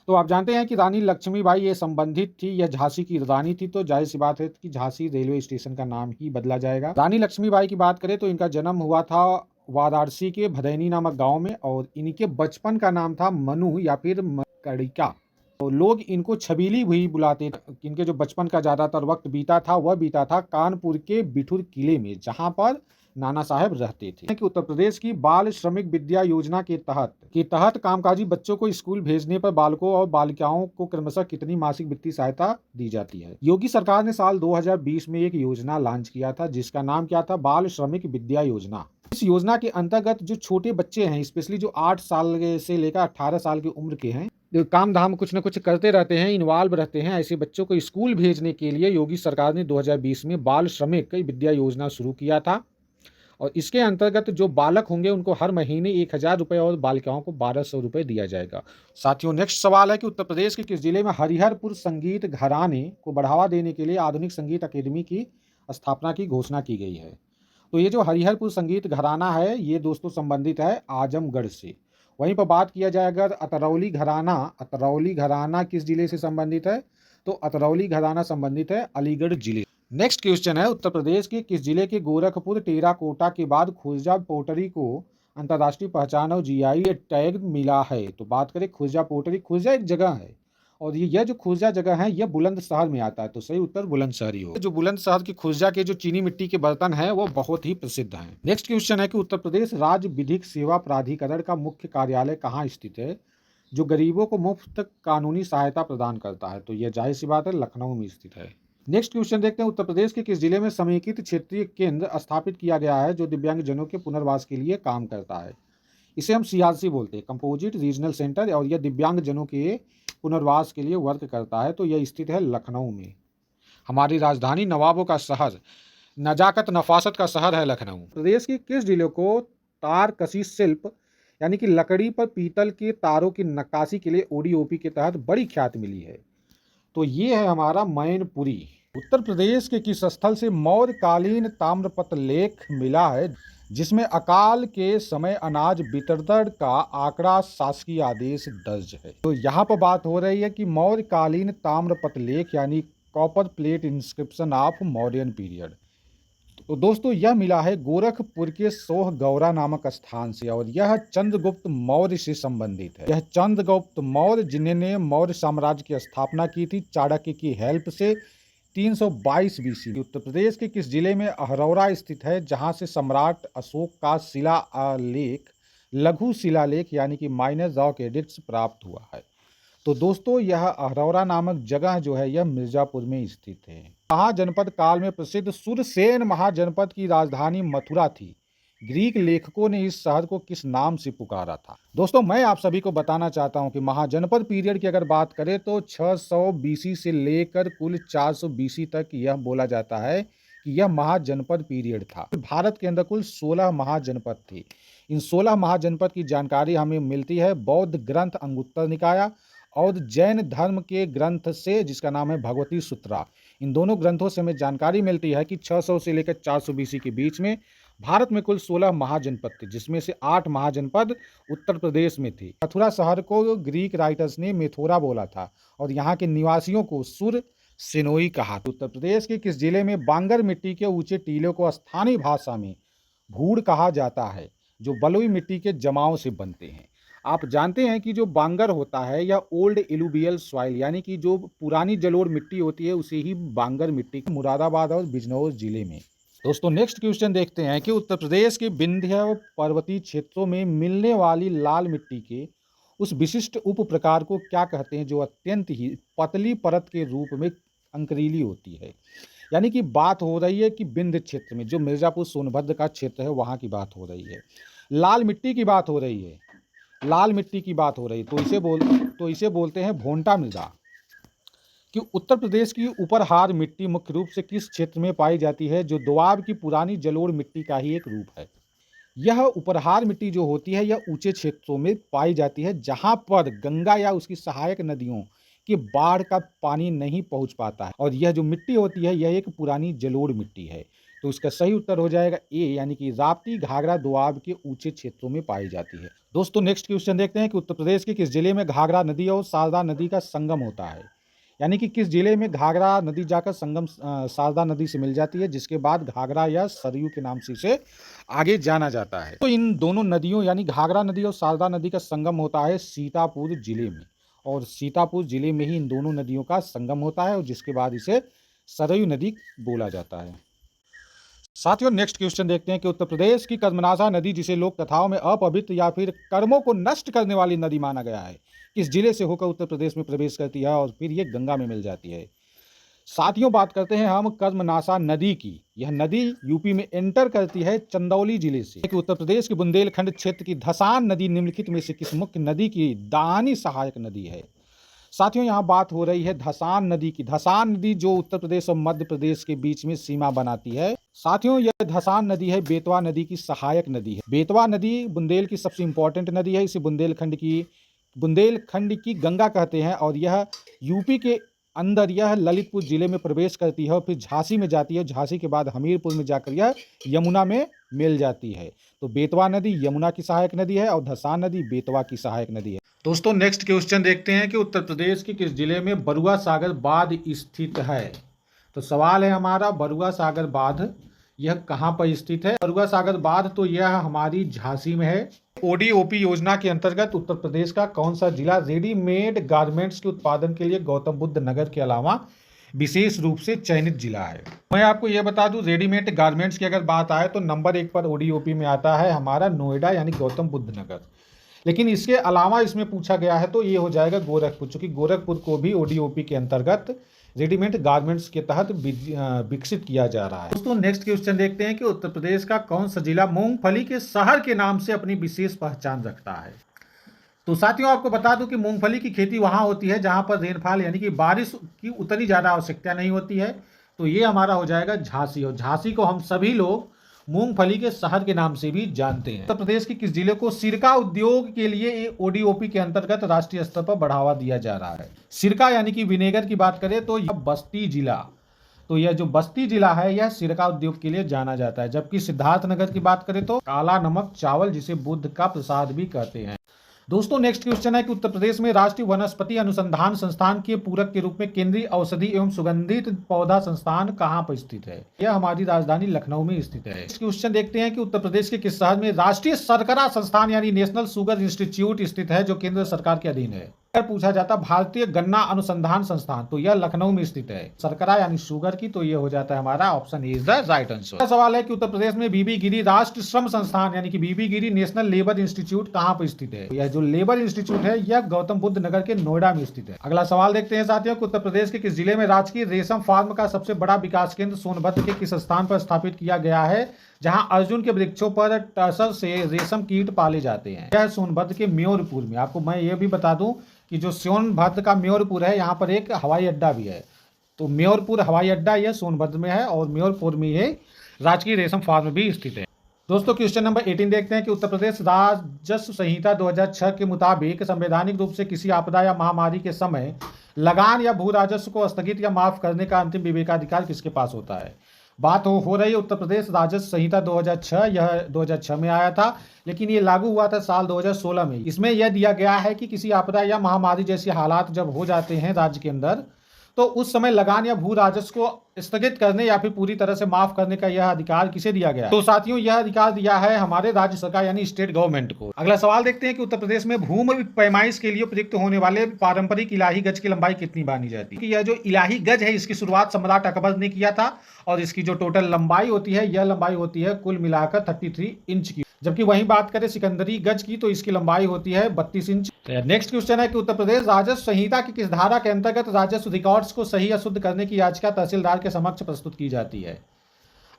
तो आप जानते हैं कि रानी लक्ष्मीबाई ये संबंधित थी, यह झांसी की रानी थी, तो जाहिर सी बात है कि झांसी रेलवे स्टेशन का नाम ही बदला जाएगा। रानी लक्ष्मीबाई की बात करें तो इनका जन्म हुआ था वाराणसी के भदैनी नामक गांव में, और इनके बचपन का नाम था मनु या फिर कड़िका। तो लोग इनको छबीली भी बुलाते थे। इनके जो बचपन का ज़्यादातर वक्त बीता था वह बीता था कानपुर के बिठूर किले में, जहां पर नाना साहब रहते थे। कि उत्तर प्रदेश की बाल श्रमिक विद्या योजना के तहत कामकाजी बच्चों को स्कूल भेजने पर बालकों और बालिकाओं को क्रमशः कितनी मासिक वित्तीय सहायता दी जाती है? योगी सरकार ने साल 2020 में एक योजना लॉन्च किया था, जिसका नाम क्या था? बाल श्रमिक विद्या योजना। इस योजना के अंतर्गत जो छोटे बच्चे हैं, स्पेशली जो 8 साल से लेकर 18 साल की उम्र के हैं, जो काम धाम कुछ न कुछ करते रहते हैं, इन्वॉल्व रहते हैं, ऐसे बच्चों को स्कूल भेजने के लिए योगी सरकार ने 2020 में बाल श्रमिक विद्या योजना शुरू किया था। और इसके अंतर्गत जो बालक होंगे उनको हर महीने 1000 रुपये और बालिकाओं को 1200 रुपये दिया जाएगा। साथियों, नेक्स्ट सवाल है कि उत्तर प्रदेश के किस जिले में हरिहरपुर संगीत घराने को बढ़ावा देने के लिए आधुनिक संगीत अकेडमी की स्थापना की घोषणा की गई है? तो ये जो हरिहरपुर संगीत घराना है, ये दोस्तों संबंधित है आजमगढ़ से। वहीं पर बात किया जाए अगर अतरौली घराना किस जिले से संबंधित है, तो अतरौली घराना संबंधित है अलीगढ़ जिले। नेक्स्ट क्वेश्चन है, उत्तर प्रदेश के किस जिले के गोरखपुर टेराकोटा के बाद खुर्जा पोटरी को अंतर्राष्ट्रीय पहचान और जीआई टैग मिला है? तो बात करें खुर्जा पोटरी, खुर्जा एक जगह है, और यह जो खुर्जा जगह है यह बुलंदशहर में आता है, तो सही उत्तर बुलंदशहर ही हो। जो बुलंदशहर की खुर्जा के जो चीनी मिट्टी के बर्तन हैं वो बहुत ही प्रसिद्ध हैं। नेक्स्ट क्वेश्चन है कि उत्तर प्रदेश राज्य विधिक सेवा प्राधिकरण का मुख्य कार्यालय कहाँ स्थित है, जो गरीबों को मुफ्त कानूनी सहायता प्रदान करता है? तो यह जाहिर सी बात है लखनऊ में स्थित है। नेक्स्ट क्वेश्चन देखते हैं, उत्तर प्रदेश के किस जिले में समेकित क्षेत्रीय केंद्र स्थापित किया गया है जो दिव्यांगजनों के पुनर्वास के लिए काम करता है? इसे हम सीआरसी बोलते हैं, कंपोजिट रीजनल सेंटर, और यह दिव्यांगजनों के पुनर्वास के लिए वर्क करता है। तो यह स्थित है लखनऊ में। हमारी राजधानी नवाबों का शहर, नजाकत नफासत का शहर है लखनऊ। प्रदेश के किस जिले को तार कसी शिल्प यानी कि लकड़ी पर पीतल के तारों की नक्काशी के लिए ओडीओपी के तहत बड़ी ख्याति मिली है? तो ये है हमारा मैनपुरी। उत्तर प्रदेश के किस स्थल से मौर्यकालीन ताम्रपत्र लेख मिला है, जिसमें अकाल के समय अनाज वितरण का आंकड़ा शासकीय आदेश दर्ज है? तो यहाँ पर बात हो रही है कि मौर्यकालीन ताम्रपत्र लेख यानी copper plate inscription of Mauryan period. तो दोस्तों यह मिला है गोरखपुर के सोह गौरा नामक स्थान से, और यह चंद्रगुप्त मौर्य से संबंधित है। यह चंद्रगुप्त मौर्य जिन्होंने मौर्य साम्राज्य की स्थापना की थी चाणक्य की हेल्प से 322 बीसी। उत्तर प्रदेश के किस जिले में अहरौरा स्थित है, जहां से सम्राट अशोक का शिलालेख लघु शिलालेख यानी कि माइनर रॉक एडिक्ट्स प्राप्त हुआ है? तो दोस्तों यह अहरौरा नामक जगह जो है यह मिर्जापुर में स्थित है। महाजनपद काल में प्रसिद्ध सुरसेन महाजनपद की राजधानी मथुरा थी। ग्रीक लेखकों ने इस शहर को किस नाम से पुकारा था? दोस्तों मैं आप सभी को बताना चाहता हूं कि महाजनपद पीरियड की अगर बात करें तो 600 बीसी से लेकर कुल 400 बीसी तक यह बोला जाता है कि यह महाजनपद पीरियड था। भारत के अंदर कुल 16 महाजनपद थे। इन 16 महाजनपद की जानकारी हमें मिलती है बौद्ध ग्रंथ अंगुत्तर निकाय और जैन धर्म के ग्रंथ से जिसका नाम है भगवती सूत्रा। इन दोनों ग्रंथों से हमें जानकारी मिलती है कि 600 से लेकर 400 बीसी के बीच में भारत में कुल 16 महाजनपद थे, जिसमें से 8 महाजनपद उत्तर प्रदेश में थी। मथुरा शहर को ग्रीक राइटर्स ने मेथोरा बोला था और यहाँ के निवासियों को सुर सिनोई कहा। उत्तर प्रदेश के किस जिले में बांगर मिट्टी के ऊंचे टीलों को स्थानीय भाषा में भूड़ कहा जाता है, जो बलुई मिट्टी के जमाव से बनते हैं। आप जानते हैं कि जो बांगर होता है या ओल्ड एलुवियल सॉइल यानी कि जो पुरानी जलोढ़ मिट्टी होती है उसे ही बांगर मिट्टी, मुरादाबाद और बिजनौर जिले में। दोस्तों नेक्स्ट क्वेश्चन देखते हैं कि उत्तर प्रदेश के विंध्य पर्वतीय क्षेत्रों में मिलने वाली लाल मिट्टी के उस विशिष्ट उप प्रकार को क्या कहते हैं जो अत्यंत ही पतली परत के रूप में अंकरीली होती है। यानी कि बात हो रही है कि विंध्य क्षेत्र में जो मिर्जापुर सोनभद्र का क्षेत्र है वहाँ की बात हो रही है, लाल मिट्टी की बात हो रही है, लाल मिट्टी की बात हो रही है, तो इसे बोलते हैं भोंटा मृदा। कि उत्तर प्रदेश की उपरहार मिट्टी मुख्य रूप से किस क्षेत्र में पाई जाती है, जो दोआब की पुरानी जलोढ़ मिट्टी का ही एक रूप है। यह उपरहार मिट्टी जो होती है यह ऊंचे क्षेत्रों में पाई जाती है जहां पर गंगा या उसकी सहायक नदियों की बाढ़ का पानी नहीं पहुंच पाता है, और यह जो मिट्टी होती है यह एक पुरानी जलोढ़ मिट्टी है। तो इसका सही उत्तर हो जाएगा ए, यानी कि राप्ती घाघरा दोआब के ऊंचे क्षेत्रों में पाई जाती है। दोस्तों नेक्स्ट क्वेश्चन देखते हैं कि उत्तर प्रदेश के किस जिले में घाघरा नदी और शारदा नदी का संगम होता है। यानी कि किस जिले में घाघरा नदी जाकर संगम शारदा नदी से मिल जाती है, जिसके बाद घाघरा या सरयू के नाम से इसे आगे जाना जाता है। तो इन दोनों नदियों यानी घाघरा नदी और शारदा नदी का संगम होता है सीतापुर जिले में, और सीतापुर जिले में ही इन दोनों नदियों का संगम होता है और जिसके बाद इसे सरयू नदी बोला जाता है। साथियों नेक्स्ट क्वेश्चन देखते हैं कि उत्तर प्रदेश की कर्मनाशा नदी, जिसे लोक कथाओं में अपवित्र या फिर कर्मों को नष्ट करने वाली नदी माना गया है, किस जिले से होकर उत्तर प्रदेश में प्रवेश करती है और फिर ये गंगा में मिल जाती है। साथियों बात करते हैं हम कर्मनाशा नदी की। यह नदी यूपी में एंटर करती है चंदौली जिले से। कि उत्तर प्रदेश के बुंदेलखंड क्षेत्र की धसान नदी निम्नलिखित में से किस मुख्य नदी की दानी सहायक नदी है। साथियों यहाँ बात हो रही है धसान नदी की। धसान नदी जो उत्तर प्रदेश और मध्य प्रदेश के बीच में सीमा बनाती है। साथियों यह धसान नदी है बेतवा नदी की सहायक नदी है। बेतवा नदी बुंदेल की सबसे इंपॉर्टेंट नदी है। इसे बुंदेलखंड की गंगा कहते हैं और यह यूपी के अंदर यह ललितपुर जिले में प्रवेश करती है और फिर झांसी में जाती है। झांसी के बाद हमीरपुर में जाकर यह यमुना में मिल जाती है। तो बेतवा नदी यमुना की सहायक नदी है और धसान नदी बेतवा की सहायक नदी है। दोस्तों नेक्स्ट क्वेश्चन देखते हैं कि उत्तर प्रदेश के किस जिले में बरुआ सागर बांध स्थित है। तो सवाल है हमारा बरुआ सागर बांध यह कहाँ पर स्थित है। बरुआ सागर बांध तो यह हमारी झांसी में है। ओडीओपी योजना के अंतर्गत उत्तर प्रदेश का कौन सा जिला रेडीमेड गारमेंट्स के उत्पादन के लिए गौतम बुद्ध नगर के अलावा विशेष रूप से चयनित जिला है। मैं आपको यह बता दूं रेडीमेड गारमेंट्स की अगर बात आए तो नंबर 1 पर ओडीओपी में आता है हमारा नोएडा यानी गौतम बुद्ध नगर। लेकिन इसके अलावा इसमें पूछा गया है तो ये हो जाएगा गोरखपुर, चूंकि गोरखपुर को भी ओडीओपी के अंतर्गत रेडीमेड गारमेंट्स के तहत विकसित किया जा रहा है। दोस्तों नेक्स्ट क्वेश्चन देखते हैं कि उत्तर प्रदेश का कौन सा जिला मूंगफली के शहर के नाम से अपनी विशेष पहचान रखता है। तो साथियों आपको बता दूं कि मूंगफली की खेती वहां होती है जहां पर रेनफॉल यानी कि बारिश की उतनी ज़्यादा आवश्यकता नहीं होती है। तो ये हमारा हो जाएगा झांसी, और झांसी को हम सभी लोग मूंगफली के शहर के नाम से भी जानते हैं। उत्तर प्रदेश के किस जिले को सिरका उद्योग के लिए ओडीओपी के अंतर्गत राष्ट्रीय स्तर पर बढ़ावा दिया जा रहा है। सिरका यानी कि विनेगर की बात करें तो यह बस्ती जिला, तो यह जो बस्ती जिला है यह सिरका उद्योग के लिए जाना जाता है। जबकि सिद्धार्थनगर की बात करें तो काला नमक चावल जिसे बुद्ध का प्रसाद भी कहते हैं। दोस्तों नेक्स्ट क्वेश्चन है कि उत्तर प्रदेश में राष्ट्रीय वनस्पति अनुसंधान संस्थान के पूरक के रूप में केंद्रीय औषधि एवं सुगंधित पौधा संस्थान कहां पर स्थित है। यह हमारी राजधानी लखनऊ में स्थित है। इस क्वेश्चन देखते हैं कि उत्तर प्रदेश के किस शहर में राष्ट्रीय शर्करा संस्थान यानी नेशनल शुगर इंस्टीट्यूट स्थित है, जो केंद्र सरकार के अधीन है। अगर पूछा जाता भारतीय गन्ना अनुसंधान संस्थान तो यह लखनऊ में स्थित है। शर्करा यानी शुगर की, तो यह हो जाता है हमारा option A is the right answer. सवाल है कि उत्तर प्रदेश में बीबी गिरी राष्ट्रीय श्रम संस्थान यानी कि बीबी गिरी नेशनल लेबर इंस्टीट्यूट कहां पर स्थित है। यह जो लेबर इंस्टीट्यूट है यह गौतम बुद्ध नगर के नोएडा में स्थित है। अगला सवाल देखते हैं साथियों कि उत्तर प्रदेश के किस जिले में राजकीय रेशम फार्म का सबसे बड़ा विकास केंद्र सोनभद्र के किस स्थान पर स्थापित किया गया है, जहां अर्जुन के वृक्षों पर टसर से रेशम कीट पाले जाते हैं। यह सोनभद्र के म्योरपुर में। आपको मैं ये भी बता दूं कि जो सोनभद्र का म्योरपुर है यहाँ पर एक हवाई अड्डा भी है। तो म्योरपुर हवाई अड्डा यह सोनभद्र में है और म्योरपुर में ये राजकीय रेशम फार्म भी स्थित है। दोस्तों क्वेश्चन नंबर 18 देखते हैं कि उत्तर प्रदेश राजस्व संहिता 2006 के मुताबिक संवैधानिक रूप से किसी आपदा या महामारी के समय लगान या भू राजस्व को स्थगित या माफ करने का अंतिम विवेकाधिकार किसके पास होता है। बात हो रही है उत्तर प्रदेश राजस्व संहिता 2006। यह 2006 में आया था, लेकिन ये लागू हुआ था साल 2016 में। इसमें यह दिया गया है कि किसी आपदा या महामारी जैसे हालात जब हो जाते हैं राज्य के अंदर, तो उस समय लगान या भू राजस्व को स्थगित करने या फिर पूरी तरह से माफ करने का यह अधिकार किसे दिया गया है? तो साथियों, यह अधिकार दिया है हमारे राज्य सरकार यानी स्टेट गवर्नमेंट को। अगला सवाल देखते हैं कि उत्तर प्रदेश में भूमि पैमाइश के लिए प्रयुक्त होने वाले पारंपरिक इलाही गज की लंबाई कितनी मानी जाती है? कि यह जो इलाही गज है, इसकी शुरुआत सम्राट अकबर ने किया था और इसकी जो टोटल लंबाई होती है, यह लंबाई होती है कुल मिलाकर 33 इंच की। जबकि वहीं बात करें सिकंदरी गज की, तो इसकी लंबाई होती है 32 इंच। नेक्स्ट क्वेश्चन है कि उत्तर प्रदेश राजस्व संहिता की किस धारा के अंतर्गत राजस्व रिकॉर्ड्स को सही या शुद्ध करने की याचिका तहसीलदार के समक्ष प्रस्तुत की जाती है?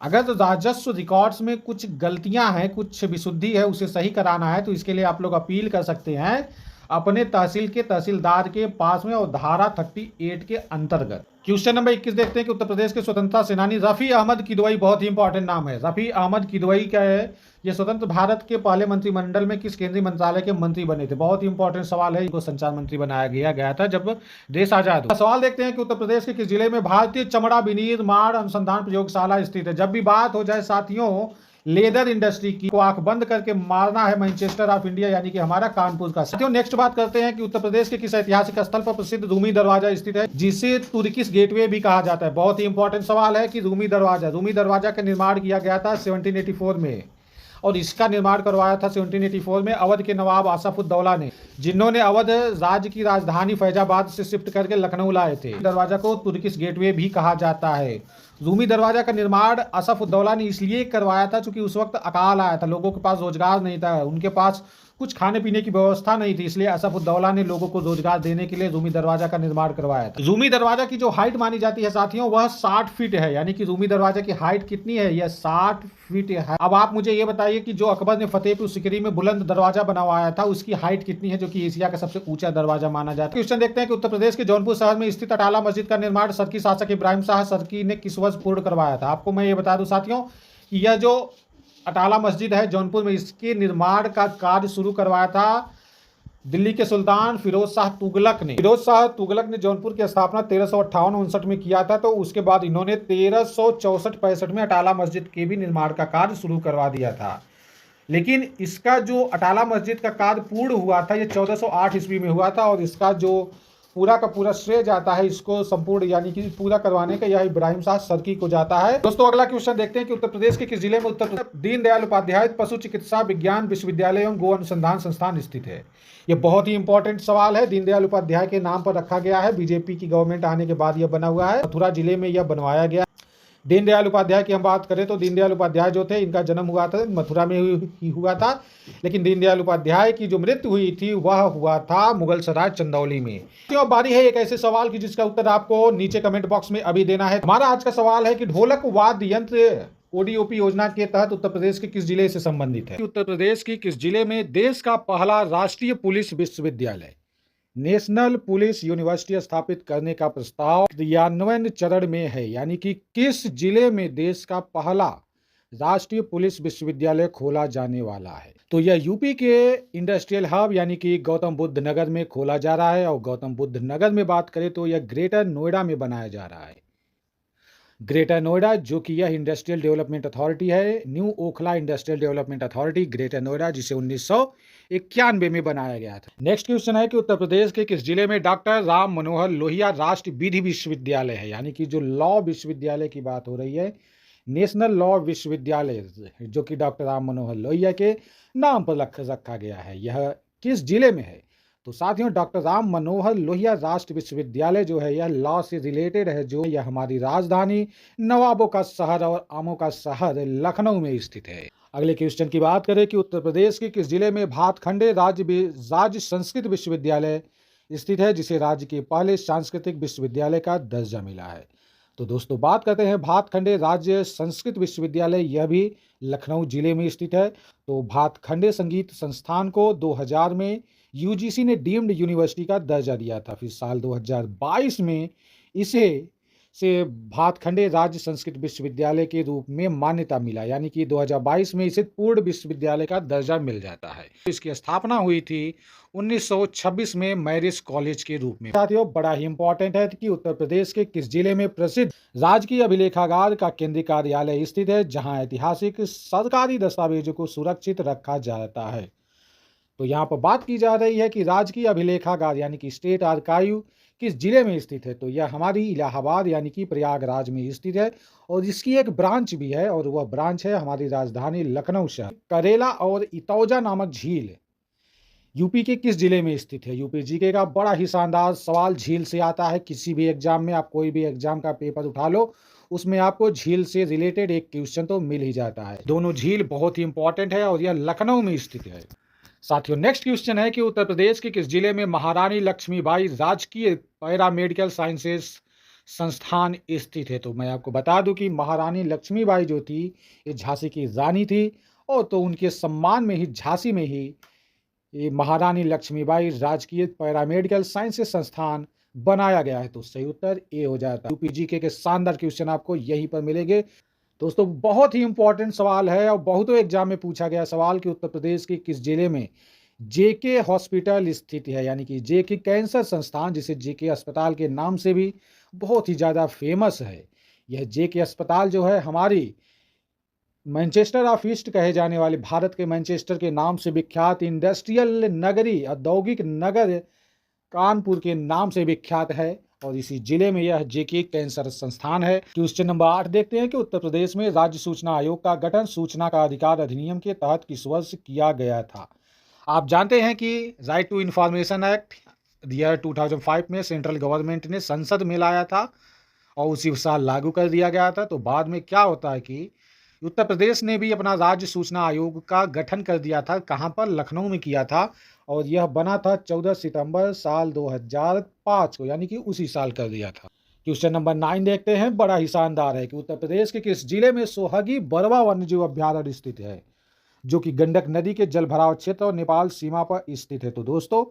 अगर तो राजस्व रिकॉर्ड्स में कुछ गलतियां हैं, कुछ विशुद्धि है, उसे सही कराना है, तो इसके लिए आप लोग अपील कर सकते हैं अपने तहसील के तहसीलदार के पास में और धारा 38 के अंतर्गत। क्वेश्चन नंबर 21 देखते हैं कि उत्तर प्रदेश के स्वतंत्रता सेनानी रफी अहमद किदवई, बहुत ही इंपॉर्टेंट नाम है, रफी अहमद किदवई क्या है? ये स्वतंत्र भारत के पहले मंत्रिमंडल में किस केंद्रीय मंत्रालय के मंत्री बने थे? बहुत ही इंपॉर्टेंट सवाल है। इनको संचार मंत्री बनाया गया था जब देश आजाद हुआ। सवाल देखते हैं कि उत्तर प्रदेश के किस जिले में भारतीय चमड़ा विनिर्माण अनुसंधान प्रयोगशाला स्थित है? जब भी बात हो जाए साथियों लेदर इंडस्ट्री की, को आंख बंद करके मारना है मैनचेस्टर ऑफ इंडिया यानी कि हमारा कानपुर का। साथियों नेक्स्ट बात करते हैं कि उत्तर प्रदेश के किस ऐतिहासिक स्थल पर प्रसिद्ध रूमी दरवाजा स्थित है, जिसे तुर्किश गेटवे भी कहा जाता है? बहुत ही इंपॉर्टेंट सवाल है कि रूमी दरवाजा का निर्माण किया गया था 1784 में, और इसका निर्माण करवाया था 1784 में अवध के नवाब आसफउद्दौला ने, जिन्होंने अवध राज्य की राजधानी फैजाबाद से शिफ्ट करके लखनऊ लाए थे। दरवाजा को तुर्किश गेटवे भी कहा जाता है। रूमी दरवाजा का निर्माण आसफउद्दौला ने इसलिए करवाया था क्योंकि उस वक्त अकाल आया था, लोगों के पास रोजगार नहीं था, उनके पास कुछ खाने पीने की व्यवस्था नहीं थी, इसलिए आसफउद्दौला ने लोगों को रोजगार देने के लिए रूमी दरवाजा का निर्माण करवाया था। रूमी दरवाजा की जो हाइट मानी जाती है साथियों, वह 60 फीट है, यानी कि रूमी दरवाजा की हाइट कितनी है? यह 60 फीट है। अब आप मुझे ये बताइए कि जो अकबर ने फतेहपुर सिकरी में बुलंद दरवाजा बनवाया था, उसकी हाइट कितनी है, जो कि एशिया का सबसे ऊंचा दरवाजा माना जाता है? क्वेश्चन देखते हैं कि उत्तर प्रदेश के जौनपुर शहर में स्थित अटाला मस्जिद का निर्माण सरकी शासक इब्राहिम शाह सरकी ने किस वर्ष पूर्ण करवाया था? आपको मैं ये बता दूं साथियों कि यह जो अटाला मस्जिद है जौनपुर में, इसके निर्माण का कार्य शुरू करवाया था दिल्ली के सुल्तान फिरोज शाह तुगलक ने। फिरोज शाह तुगलक ने जौनपुर की स्थापना 1358-59 में किया था, तो उसके बाद इन्होंने 1364-65 में अटाला मस्जिद के भी निर्माण का कार्य शुरू करवा दिया था। लेकिन इसका जो अटाला मस्जिद का कार्य पूर्ण हुआ था, ये 1408 ईस्वी में हुआ था, और इसका जो पूरा का पूरा श्रेय जाता है इसको संपूर्ण यानी कि पूरा करवाने का यह इब्राहिम शाह सरकी को जाता है। दोस्तों अगला क्वेश्चन देखते हैं कि उत्तर प्रदेश के किस जिले में उत्तर प्रदेश दीनदयाल उपाध्याय पशु चिकित्सा विज्ञान विश्वविद्यालय एवं गो अनुसंधान संस्थान स्थित है? यह बहुत ही इंपॉर्टेंट सवाल है। दीनदयाल उपाध्याय के नाम पर रखा गया है, बीजेपी की गवर्नमेंट आने के बाद यह बना हुआ है। मथुरा जिले में यह बनवाया गया। दीनदयाल उपाध्याय की हम बात करें तो दीनदयाल उपाध्याय जो थे, इनका जन्म हुआ था मथुरा में ही हुआ था, लेकिन दीनदयाल उपाध्याय की जो मृत्यु हुई थी वह हुआ था मुगल सराय चंदौली में। तो बारी है एक ऐसे सवाल की जिसका उत्तर आपको नीचे कमेंट बॉक्स में अभी देना है। हमारा आज का सवाल है कि ढोलक वाद्य यंत्र ओडीओपी योजना के तहत उत्तर प्रदेश के किस जिले से संबंधित है? उत्तर प्रदेश की किस जिले में देश का पहला राष्ट्रीय पुलिस विश्वविद्यालय नेशनल पुलिस यूनिवर्सिटी स्थापित करने का प्रस्ताव क्रियान्वयन चरण में है? यानी कि किस जिले में देश का पहला राष्ट्रीय पुलिस विश्वविद्यालय खोला जाने वाला है? तो यह यूपी के इंडस्ट्रियल हब यानी कि गौतम बुद्ध नगर में खोला जा रहा है, और गौतम बुद्ध नगर में बात करें तो यह ग्रेटर नोएडा में बनाया जा रहा है। ग्रेटर नोएडा जो कि यह इंडस्ट्रियल डेवलपमेंट अथॉरिटी है, new Okhla industrial development authority greater Noida, जिसे 1991 में बनाया गया था। नेक्स्ट क्वेश्चन है कि उत्तर प्रदेश के किस जिले में डॉक्टर राम मनोहर लोहिया राष्ट्रीय विधि विश्वविद्यालय है? यानी कि जो लॉ विश्वविद्यालय की बात हो रही है, नेशनल लॉ विश्वविद्यालय, जो कि डॉक्टर राम मनोहर लोहिया के नाम पर रखा गया है, यह किस जिले में है? तो साथियों डॉक्टर राम मनोहर लोहिया राष्ट्रीय विश्वविद्यालय जो है यह लॉ से रिलेटेड है, जो यह हमारी राजधानी नवाबों का शहर और आमों का शहर लखनऊ में स्थित है। अगले क्वेश्चन की बात करें कि उत्तर प्रदेश के किस जिले में भातखंडे राज्य संस्कृत विश्वविद्यालय स्थित है, जिसे राज्य के पहले सांस्कृतिक विश्वविद्यालय का दर्जा मिला है? तो दोस्तों बात करते हैं भातखंडे राज्य संस्कृत विश्वविद्यालय, यह भी लखनऊ जिले में स्थित है। तो भातखंडे संगीत संस्थान को 2000 में यूजीसी ने डीम्ड यूनिवर्सिटी का दर्जा दिया था, फिर साल 2022 में इसे से भातखंडे राज्य संस्कृत विश्वविद्यालय के रूप में मान्यता मिला, यानी कि 2022 में इसे पूर्ण विश्वविद्यालय का दर्जा मिल जाता है। इसकी स्थापना हुई थी 1926 में मैरिज कॉलेज के रूप में। साथियों, बड़ा ही इंपॉर्टेंट है कि उत्तर प्रदेश के किस जिले में प्रसिद्ध राजकीय अभिलेखागार का केंद्रीय कार्यालय स्थित है, जहां ऐतिहासिक सरकारी दस्तावेजों को सुरक्षित रखा जाता है। तो यहाँ पर बात की जा रही है कि राजकीय अभिलेखागार यानी कि स्टेट आर्काइव किस जिले में स्थित है, तो यह हमारी इलाहाबाद यानी कि प्रयागराज में स्थित है और इसकी एक ब्रांच भी है और वह ब्रांच है हमारी राजधानी लखनऊ शहर। करेला और इतौजा नामक झील यूपी के किस जिले में स्थित है? यूपी जीके का बड़ा ही शानदार सवाल झील से आता है। किसी भी एग्जाम में आप कोई भी एग्जाम का पेपर उठा लो, उसमें आपको झील से रिलेटेड एक क्वेश्चन तो मिल ही जाता है। दोनों झील बहुत ही इंपॉर्टेंट है और यह लखनऊ में स्थित है। साथियों, नेक्स्ट क्वेश्चन है कि उत्तर प्रदेश के किस जिले में महारानी लक्ष्मीबाई राजकीय पैरामेडिकल साइंसेस संस्थान स्थित है? तो मैं आपको बता दूं कि महारानी लक्ष्मीबाई जो थी ये झांसी की रानी थी और तो उनके सम्मान में ही झांसी में ही ये महारानी लक्ष्मीबाई राजकीय पैरामेडिकल साइंसेस संस्थान बनाया गया है। तो सही उत्तर ए हो जाता है। यूपीजीके के शानदार क्वेश्चन आपको यहीं पर मिलेंगे। दोस्तों, बहुत ही इंपॉर्टेंट सवाल है और बहुतों एग्जाम में पूछा गया सवाल कि उत्तर प्रदेश के किस जिले में जेके हॉस्पिटल स्थित है, यानी कि जेके कैंसर संस्थान, जिसे जेके अस्पताल के नाम से भी बहुत ही ज़्यादा फेमस है। यह जेके अस्पताल जो है हमारी मैनचेस्टर ऑफ ईस्ट कहे जाने वाले भारत के मैनचेस्टर के नाम से विख्यात इंडस्ट्रियल नगरी औद्योगिक नगर कानपुर के नाम से विख्यात है और इसी जिले में यह जेके कैंसर संस्थान है। क्वेश्चन नंबर 8 देखते हैं कि उत्तर प्रदेश में राज्य सूचना आयोग का गठन सूचना का अधिकार अधिनियम के तहत किस वर्ष किया गया था? आप जानते हैं कि right to information act year 2005 में सेंट्रल गवर्नमेंट ने संसद में लाया था और उसी साल लागू कर दिया गया था। तो बाद में क्या होता है कि उत्तर प्रदेश ने भी अपना राज्य सूचना आयोग का गठन कर दिया था। कहाँ पर? लखनऊ में किया था और यह बना था 14 सितंबर साल 2005 को, यानी कि उसी साल कर दिया था। क्वेश्चन नंबर 9 देखते हैं, बड़ा ही शानदार है कि उत्तर प्रदेश के किस जिले में सोहागी बरवा वन्यजीव अभ्यारण्य स्थित है, जो कि गंडक नदी के जलभराव क्षेत्र और नेपाल सीमा पर स्थित है? तो दोस्तों,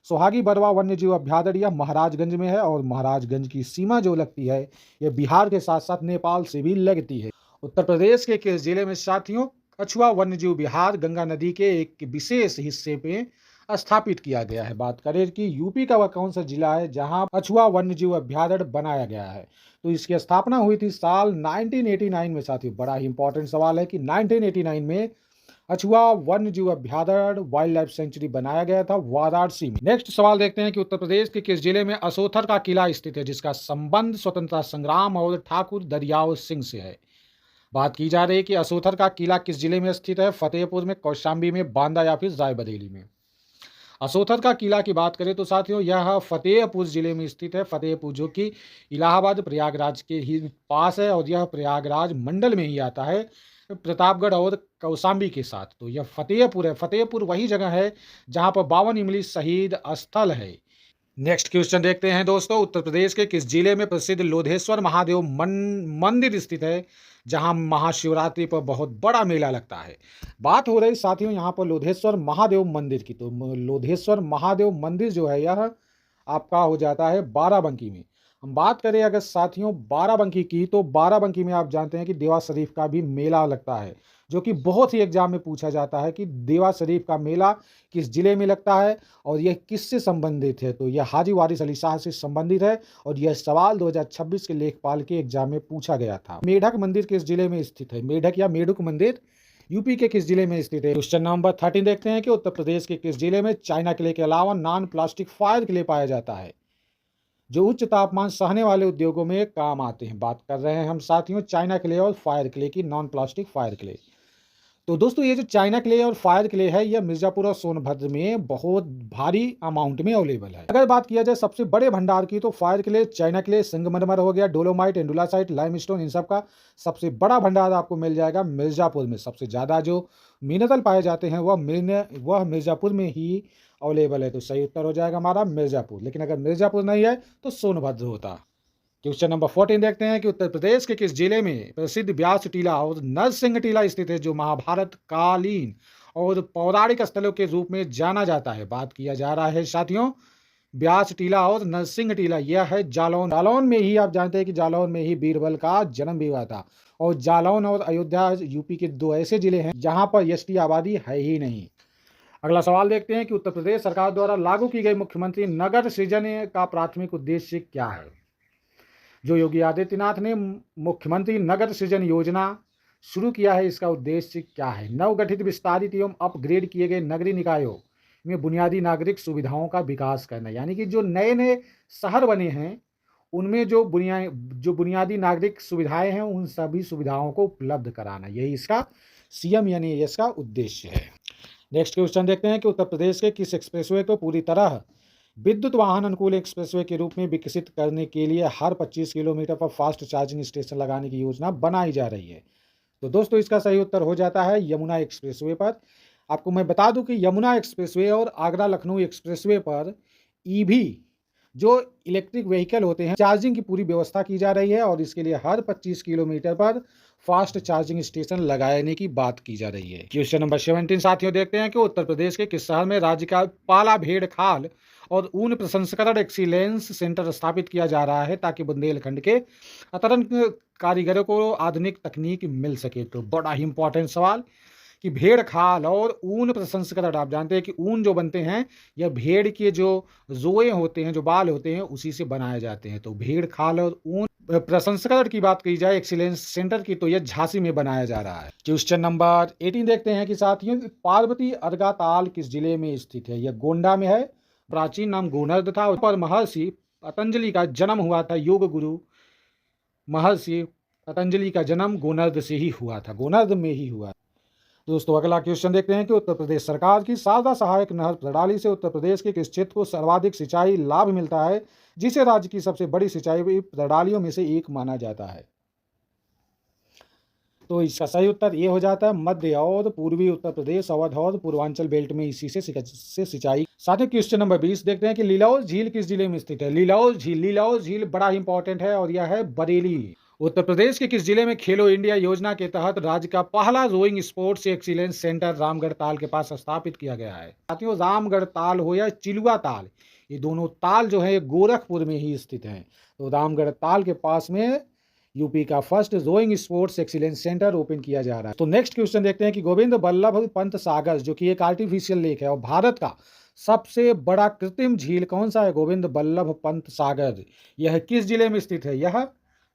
सोहागी बरवा वन्यजीव अभ्यारण्य महाराजगंज में है और महाराजगंज की सीमा जो लगती है यह बिहार के साथ साथ नेपाल से भी लगती है। उत्तर प्रदेश के किस जिले में साथियों कछुआ वन्यजीव विहार गंगा नदी के एक विशेष हिस्से पे स्थापित किया गया है? बात करें कि यूपी का वह कौन सा जिला है जहां कछुआ वन्यजीव अभ्यारण्य बनाया गया है? तो इसकी स्थापना हुई थी साल 1989 में। साथियों, बड़ा ही इंपॉर्टेंट सवाल है कि 1989 में कछुआ वन्यजीव अभ्यारण्य वाइल्ड लाइफ सेंचुरी बनाया गया था वाराणसी में। नेक्स्ट सवाल देखते हैं कि उत्तर प्रदेश के किस जिले में असोथर का किला स्थित है, जिसका संबंध स्वतंत्रता संग्राम और ठाकुर दरियाव सिंह से है? बात की जा रही है कि असोथर का किला किस जिले में स्थित है? फतेहपुर में, कौशाम्बी में, बांदा या फिर रायबरेली में? असोथर का किला की बात करें तो साथियों यह फतेहपुर जिले में स्थित है। फतेहपुर जो कि इलाहाबाद प्रयागराज के ही पास है और यह प्रयागराज मंडल में ही आता है, प्रतापगढ़ और कौशाम्बी के साथ। तो यह फतेहपुर है। फतेहपुर वही जगह है जहां पर 52 इमली शहीद स्थल है। नेक्स्ट क्वेश्चन देखते हैं दोस्तों, उत्तर प्रदेश के किस जिले में प्रसिद्ध लोधेश्वर महादेव मंदिर स्थित है, जहां महाशिवरात्रि पर बहुत बड़ा मेला लगता है? बात हो रही साथियों यहाँ पर लोधेश्वर महादेव मंदिर की। तो लोधेश्वर महादेव मंदिर जो है यह आपका हो जाता है बाराबंकी में। हम बात करें अगर साथियों बाराबंकी की, तो बाराबंकी में आप जानते हैं कि देवा शरीफ का भी मेला लगता है, जो कि बहुत ही एग्जाम में पूछा जाता है कि देवा शरीफ का मेला किस जिले में लगता है और यह किससे संबंधित है? तो यह हाजी वारिस अली शाह से संबंधित है और यह सवाल 2026 के लेखपाल के एग्जाम में पूछा गया था। मेढक मंदिर किस जिले में स्थित है? मेढक या मेढक मंदिर यूपी के किस जिले में स्थित है? क्वेश्चन नंबर 13 देखते हैं कि उत्तर प्रदेश के किस जिले में चाइना क्ले के अलावा नॉन प्लास्टिक फायर क्ले पाया जाता है, जो उच्च तापमान सहने वाले उद्योगों में काम आते हैं? बात कर रहे हैं हम साथियों चाइना क्ले और फायर क्ले की, नॉन प्लास्टिक फायर क्ले। तो दोस्तों ये जो चाइना क्ले और फायर क्ले है यह मिर्जापुर और सोनभद्र में बहुत भारी अमाउंट में अवेलेबल है। अगर बात किया जाए सबसे बड़े भंडार की, तो फायर क्ले, चाइना क्ले, संगमरमर हो गया, डोलोमाइट, एंडुलासाइट, लाइमस्टोन, इन सब का सबसे बड़ा भंडार आपको मिल जाएगा मिर्जापुर में। सबसे ज़्यादा जो मिनरल पाए जाते हैं वह मिर्जापुर में ही अवेलेबल है। तो सही उत्तर हो जाएगा हमारा मिर्जापुर। लेकिन अगर मिर्जापुर नहीं है तो सोनभद्र होता। क्वेश्चन नंबर 14 देखते हैं कि उत्तर प्रदेश के किस जिले में प्रसिद्ध व्यास टीला और नरसिंह टीला स्थित है, जो महाभारत कालीन और पौराणिक स्थलों के रूप में जाना जाता है? बात किया जा रहा है साथियों ब्यास टीला और नरसिंह टीला, यह है जालौन। जालौन में ही आप जानते हैं कि जालौन में ही बीरबल का जन्म भी हुआ था। और जालौन और अयोध्या यूपी के दो ऐसे जिले हैं जहां पर एसटी आबादी है ही नहीं। अगला सवाल देखते हैं कि उत्तर प्रदेश सरकार द्वारा लागू की गई मुख्यमंत्री नगर सृजन का प्राथमिक उद्देश्य क्या है। जो योगी आदित्यनाथ ने मुख्यमंत्री नगर सृजन योजना शुरू किया है, इसका उद्देश्य क्या है। नवगठित, विस्तारित एवं अपग्रेड किए गए नगरीय निकायों में बुनियादी नागरिक सुविधाओं का विकास करना, यानी कि जो नए नए शहर बने हैं उनमें जो बुनियादी नागरिक सुविधाएं हैं उन सभी सुविधाओं को उपलब्ध कराना, यही इसका सीएम यानी इसका उद्देश्य है। नेक्स्ट क्वेश्चन देखते हैं कि उत्तर प्रदेश के किस एक्सप्रेसवे को पूरी तरह विद्युत वाहन अनुकूल एक्सप्रेसवे के रूप में विकसित करने के लिए हर 25 किलोमीटर पर फास्ट चार्जिंग स्टेशन लगाने की योजना बनाई जा रही है। तो दोस्तों इसका सही उत्तर हो जाता है यमुना एक्सप्रेसवे पर। आपको मैं बता दूं कि यमुना एक्सप्रेसवे और आगरा लखनऊ एक्सप्रेसवे पर ईवी जो इलेक्ट्रिक व्हीकल होते हैं चार्जिंग की पूरी व्यवस्था की जा रही है और इसके लिए हर 25 किलोमीटर पर फास्ट चार्जिंग स्टेशन लगाने की बात की जा रही है। क्वेश्चन नंबर 17 साथियों देखते हैं कि उत्तर प्रदेश के किस शहर में राज्य का पाला भेड़ खाल और ऊन प्रसंस्करण एक्सीलेंस सेंटर स्थापित किया जा रहा है ताकि बुंदेलखंड के अतरन कारीगरों को आधुनिक तकनीक मिल सके। तो बड़ा ही इंपॉर्टेंट सवाल कि भेड़ खाल और ऊन प्रसंस्करण, आप जानते हैं कि ऊन जो बनते हैं यह भेड़ के जो जोए होते हैं, जो बाल होते हैं उसी से बनाए जाते हैं। तो भेड़ खाल और ऊन प्रसंस्करण की बात की जाए एक्सीलेंस सेंटर की, तो यह झांसी में बनाया जा रहा है। क्वेश्चन नंबर 18 देखते हैं कि साथियों पार्वती अर्गा ताल किस जिले में स्थित है। यह गोंडा में है। प्राचीन नाम गोनर्द था पर महर्षि पतंजलि का जन्म हुआ था। योग गुरु महर्षि पतंजलि का जन्म गोनर्द से ही हुआ था, गोनर्द में ही हुआ। दोस्तों अगला क्वेश्चन देखते हैं कि उत्तर प्रदेश सरकार की शारदा सहायक नहर प्रणाली से उत्तर प्रदेश के किस क्षेत्र को सर्वाधिक सिंचाई लाभ मिलता है, जिसे राज्य की सबसे बड़ी सिंचाई प्रणालियों में से एक माना जाता है। तो इसका सही उत्तर ये हो जाता है मध्य और पूर्वी उत्तर प्रदेश, अवध और पूर्वांचल बेल्ट में इसी से सिंचाई। साथ ही क्वेश्चन नंबर 20 देखते हैं कि लीलाओं झील किस जिले में स्थित है। लीलाओं झील बड़ा इंपॉर्टेंट है और यह है बरेली। उत्तर प्रदेश के किस जिले में खेलो इंडिया योजना के तहत राज्य का पहला rowing sports excellence centre Ramgarh Tal के पास स्थापित किया गया है। साथियों रामगढ़ ताल हो या चिलुआ ताल, ये दोनों ताल जो है गोरखपुर में ही स्थित हैं। तो रामगढ़ ताल के पास में यूपी का first rowing sports excellence centre open किया जा रहा है। तो नेक्स्ट क्वेश्चन देखते हैं कि गोविंद बल्लभ पंत सागर जो कि एक आर्टिफिशियल लेक है और भारत का सबसे बड़ा कृत्रिम झील कौन सा है। गोविंद बल्लभ पंत सागर यह किस जिले में स्थित है। यह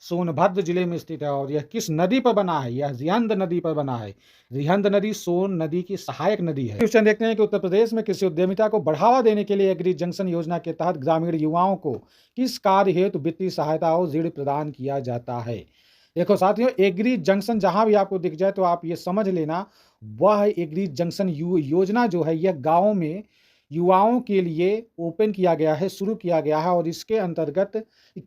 सोनभद्र जिले में स्थित है और यह किस नदी पर बना है। यह रिहंद नदी पर बना है। रिहंद नदी सोन नदी की सहायक नदी है। क्वेश्चन देखते हैं कि उत्तर प्रदेश में कृषि उद्यमिता को बढ़ावा देने के लिए एग्री जंक्शन योजना के तहत ग्रामीण युवाओं को किस कार्य हेतु वित्तीय सहायता और ऋण प्रदान किया जाता है। देखो साथियों एग्री जंक्शन जहां भी आपको दिख जाए तो आप ये समझ लेना वह एग्री जंक्शन योजना जो है यह गाँव में युवाओं के लिए ओपन किया गया है, शुरू किया गया है और इसके अंतर्गत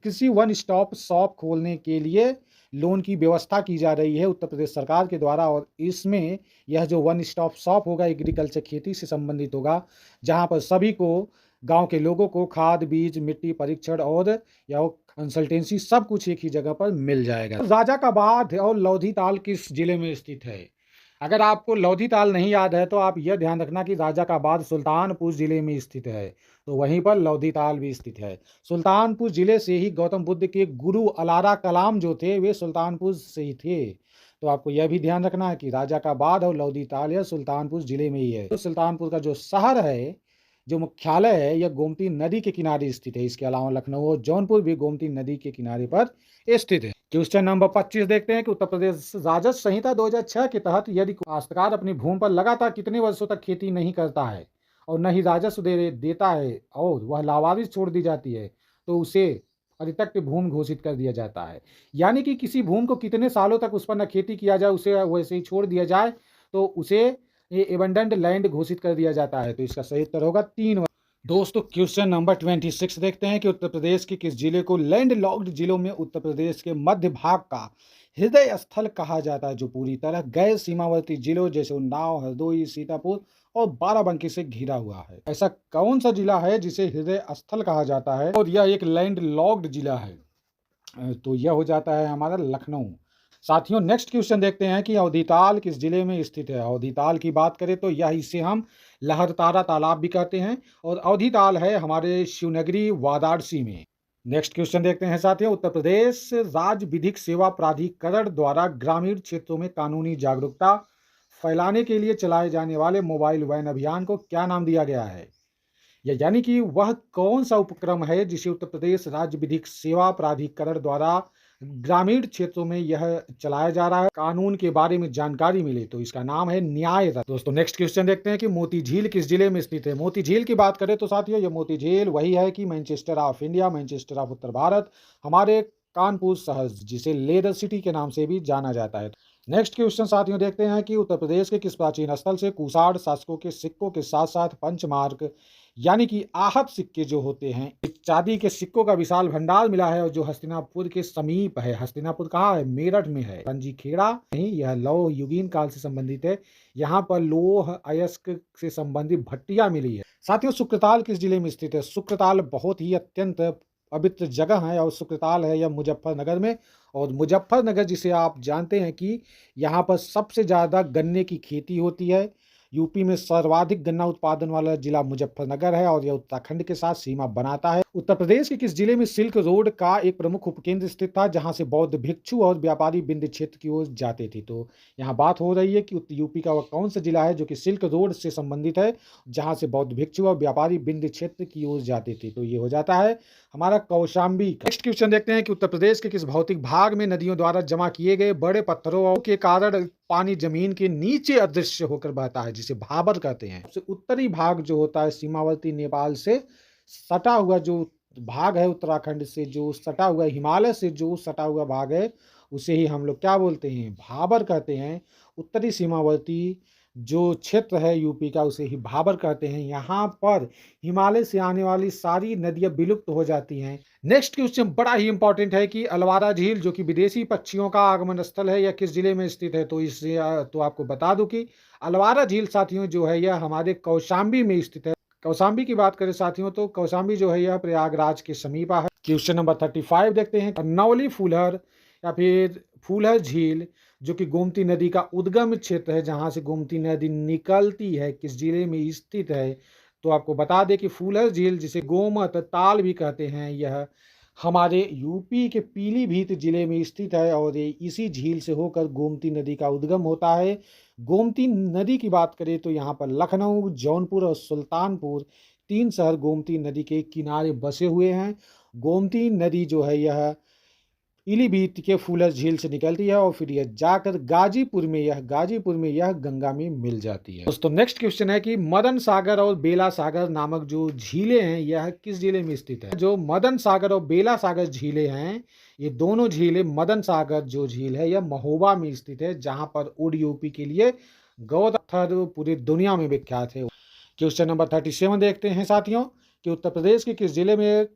कृषि वन स्टॉप शॉप खोलने के लिए लोन की व्यवस्था की जा रही है उत्तर प्रदेश सरकार के द्वारा। और इसमें यह जो वन स्टॉप शॉप होगा एग्रीकल्चर खेती से संबंधित होगा, जहां पर सभी को गांव के लोगों को खाद बीज मिट्टी परीक्षण और या कंसल्टेंसी सब कुछ एक ही जगह पर मिल जाएगा। राजा का बांध और लोधी ताल किस जिले में स्थित है। अगर आपको लोधी ताल नहीं याद है तो आप यह ध्यान रखना कि राजा का बांध सुल्तानपुर जिले में स्थित है, तो वहीं पर लोधी ताल भी स्थित है। सुल्तानपुर जिले से ही गौतम बुद्ध के गुरु अलारा कलाम जो थे वे सुल्तानपुर से ही थे। तो आपको यह भी ध्यान रखना है कि राजा का बांध और लोधी ताल यह सुल्तानपुर जिले में ही है। तो सुल्तानपुर का जो शहर है, जो मुख्यालय है, यह गोमती नदी के किनारे स्थित है। इसके अलावा लखनऊ और जौनपुर भी गोमती नदी के किनारे पर स्थित है। क्वेश्चन नंबर 25 देखते हैं कि उत्तर प्रदेश राजस्व संहिता 2006 के तहत यदि काश्तकार अपनी भूमि पर लगातार कितने वर्षों तक खेती नहीं करता है और न ही राजस्व देता है और वह लावारिस छोड़ दी जाती है तो उसे परित्यक्त भूमि घोषित कर दिया जाता है। यानी कि किसी भूमि को कितने सालों तक उस पर न खेती किया जाए, उसे वैसे ही छोड़ दिया जाए तो उसे ये एबंडेंट लैंड घोषित कर दिया जाता है। तो इसका सही उत्तर होगा 3 वर्ष। दोस्तों क्वेश्चन नंबर 26 देखते हैं कि उत्तर प्रदेश के किस जिले को लैंड लॉक्ड जिलों में उत्तर प्रदेश के मध्य भाग का हृदय स्थल कहा जाता है, जो पूरी तरह गैर सीमावर्ती जिलों जैसे उन्नाव, हरदोई, सीतापुर और बाराबंकी से घिरा हुआ है। ऐसा कौन सा जिला है जिसे हृदय स्थल कहा जाता है और यह एक लैंड लॉक्ड जिला है। तो यह हो जाता है हमारा लखनऊ। साथियों नेक्स्ट क्वेश्चन देखते हैं कि अवधिताल किस जिले में स्थित है। अवधिताल की बात करें तो यह इसे हम लहरतारा तालाब भी कहते हैं, और अवधि ताल है हमारे शिवनगरी वाराणसी में। नेक्स्ट क्वेश्चन देखते हैं साथियों। उत्तर प्रदेश राज्य विधिक सेवा प्राधिकरण द्वारा ग्रामीण क्षेत्रों में कानूनी जागरूकता फैलाने के लिए चलाए जाने वाले मोबाइल वैन अभियान को क्या नाम दिया गया है? यानी कि वह कौन सा उपक्रम है जिसे उत्तर प्रदेश राज्य विधिक सेवा प्राधिकरण द्वारा ग्रामीण क्षेत्रों में यह चलाया जा रहा है, कानून के बारे में जानकारी मिले, तो इसका नाम है न्याय रथ। दोस्तों नेक्स्ट क्वेश्चन देखते हैं कि मोती झील किस जिले में स्थित है। मोती झील की बात करें तो साथियों ये मोती झील वही है कि Manchester of India, Manchester of Uttar Bharat, हमारे कानपुर शहर जिसे लेदर सिटी के नाम से भी जाना जाता है। नेक्स्ट क्वेश्चन साथियों देखते हैं कि उत्तर प्रदेश के किस प्राचीन स्थल से कुषाण शासकों के सिक्कों के साथ साथ पंचमार्क यानी कि आहत सिक्के जो होते हैं, चांदी के सिक्कों का विशाल भंडार मिला है, और जो हस्तिनापुर के समीप है। हस्तिनापुर कहाँ है? मेरठ में है। रंजी खेड़ा नहीं, यह लौह युगीन काल से संबंधित है। यहाँ पर लोह अयस्क से संबंधित भट्टियां मिली है। साथियों सुक्रताल किस जिले में स्थित है? सुक्रताल बहुत ही अत्यंत पवित्र जगह है, और सुक्रताल है यह मुजफ्फरनगर में। और मुजफ्फरनगर जिसे आप जानते हैं कि यहाँ पर सबसे ज़्यादा गन्ने की खेती होती है। यूपी में सर्वाधिक गन्ना उत्पादन वाला जिला मुजफ्फरनगर है, और यह उत्तराखंड के साथ सीमा बनाता है। उत्तर प्रदेश के किस जिले में सिल्क रोड का एक प्रमुख उपकेंद्र स्थित था, जहां से बौद्ध भिक्षु और व्यापारी विंध्य क्षेत्र की ओर जाते थे? तो यहाँ बात हो रही है कि यूपी का वह कौन सा जिला है जो कि सिल्क रोड से संबंधित है, जहां से बौद्ध भिक्षु और व्यापारी विंध्य क्षेत्र की ओर जाते थे? तो ये हो जाता है हमारा कौशाम्बी। नेक्स्ट क्वेश्चन देखते हैं कि उत्तर प्रदेश के किस भौतिक भाग में नदियों द्वारा जमा किए गए बड़े पत्थरों के कारण पानी जमीन के नीचे अदृश्य होकर बहता है, जिसे भाबर कहते हैं? सबसे उत्तरी भाग जो होता है सीमावर्ती नेपाल से सटा हुआ जो भाग है, उत्तराखंड से जो सटा हुआ, हिमालय से जो सटा हुआ भाग है, उसे ही हम लोग क्या बोलते हैं? भाबर कहते हैं। उत्तरी सीमावर्ती जो क्षेत्र है यूपी का, उसे ही भाबर कहते हैं। यहाँ पर हिमालय से आने वाली सारी नदियां विलुप्त हो जाती हैं। नेक्स्ट क्वेश्चन बड़ा ही इंपॉर्टेंट है कि अलवारा झील जो कि विदेशी पक्षियों का आगमन स्थल है, यह किस जिले में स्थित है? तो इससे तो आपको बता दूं कि अलवारा झील साथियों जो है यह हमारे कौशाम्बी में स्थित है। कौशाम्बी की बात करें साथियों तो कौशाम्बी जो है यह प्रयागराज के समीप है। क्वेश्चन नंबर 35 देखते हैं। नवली फूलहर या फिर फूलहर झील जो कि गोमती नदी का उद्गम क्षेत्र है, जहां से गोमती नदी निकलती है, किस जिले में स्थित है? तो आपको बता दें कि फूलहर झील जिसे गोमत ताल भी कहते हैं, यह हमारे यूपी के पीलीभीत जिले में स्थित है, और ये इसी झील से होकर गोमती नदी का उद्गम होता है। गोमती नदी की बात करें तो यहाँ पर लखनऊ, जौनपुर और सुल्तानपुर 3 शहर गोमती नदी के किनारे बसे हुए हैं। गोमती नदी जो है यह पीलीभीत के फूलर झील से निकलती है, और फिर यह जाकर गाजीपुर में यह गंगा में मिल जाती है। दोस्तों नेक्स्ट क्वेश्चन है कि मदन सागर और बेला सागर नामक जो झीलें हैं, यह किस जिले में स्थित है? जो मदन सागर और बेला सागर झीलें हैं, ये दोनों झीलें, मदन सागर जो झील है यह महोबा में स्थित है, जहां पर ओडीओपी के लिए गौरथर पूरी दुनिया में विख्यात है। क्वेश्चन नंबर 37 देखते हैं साथियों कि उत्तर प्रदेश के किस जिले में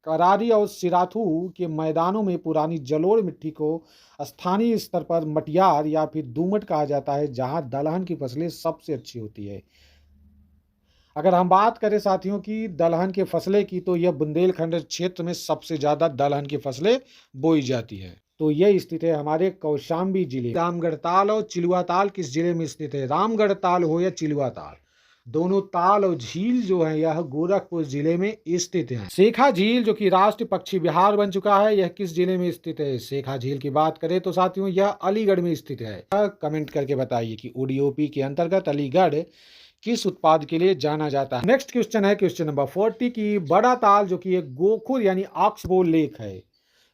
करारी और सिराथू के मैदानों में पुरानी जलोढ़ मिट्टी को स्थानीय स्तर पर मटियार या फिर दूमट कहा जाता है, जहां दलहन की फसलें सबसे अच्छी होती है? अगर हम बात करें साथियों की दलहन की फसलें की, तो यह बुंदेलखंड क्षेत्र में सबसे ज्यादा दलहन की फसलें बोई जाती है। तो यह स्थित है हमारे कौशाम्बी जिले। रामगढ़ ताल और चिलुआ ताल किस जिले में स्थित है? रामगढ़ ताल हो या चिलुआ ताल, दोनों ताल और झील जो है यह गोरखपुर जिले में स्थित है। शेखा झील जो कि राष्ट्रीय पक्षी विहार बन चुका है, यह किस जिले में स्थित है? शेखा झील की बात करें तो साथियों यह अलीगढ़ में स्थित है। कमेंट करके बताइए कि ओडीओपी के अंतर्गत अलीगढ़ किस उत्पाद के लिए जाना जाता है। नेक्स्ट क्वेश्चन है क्वेश्चन नंबर 40 की बड़ा ताल जो कि एक गोखुर यानी ऑक्सबो लेक है।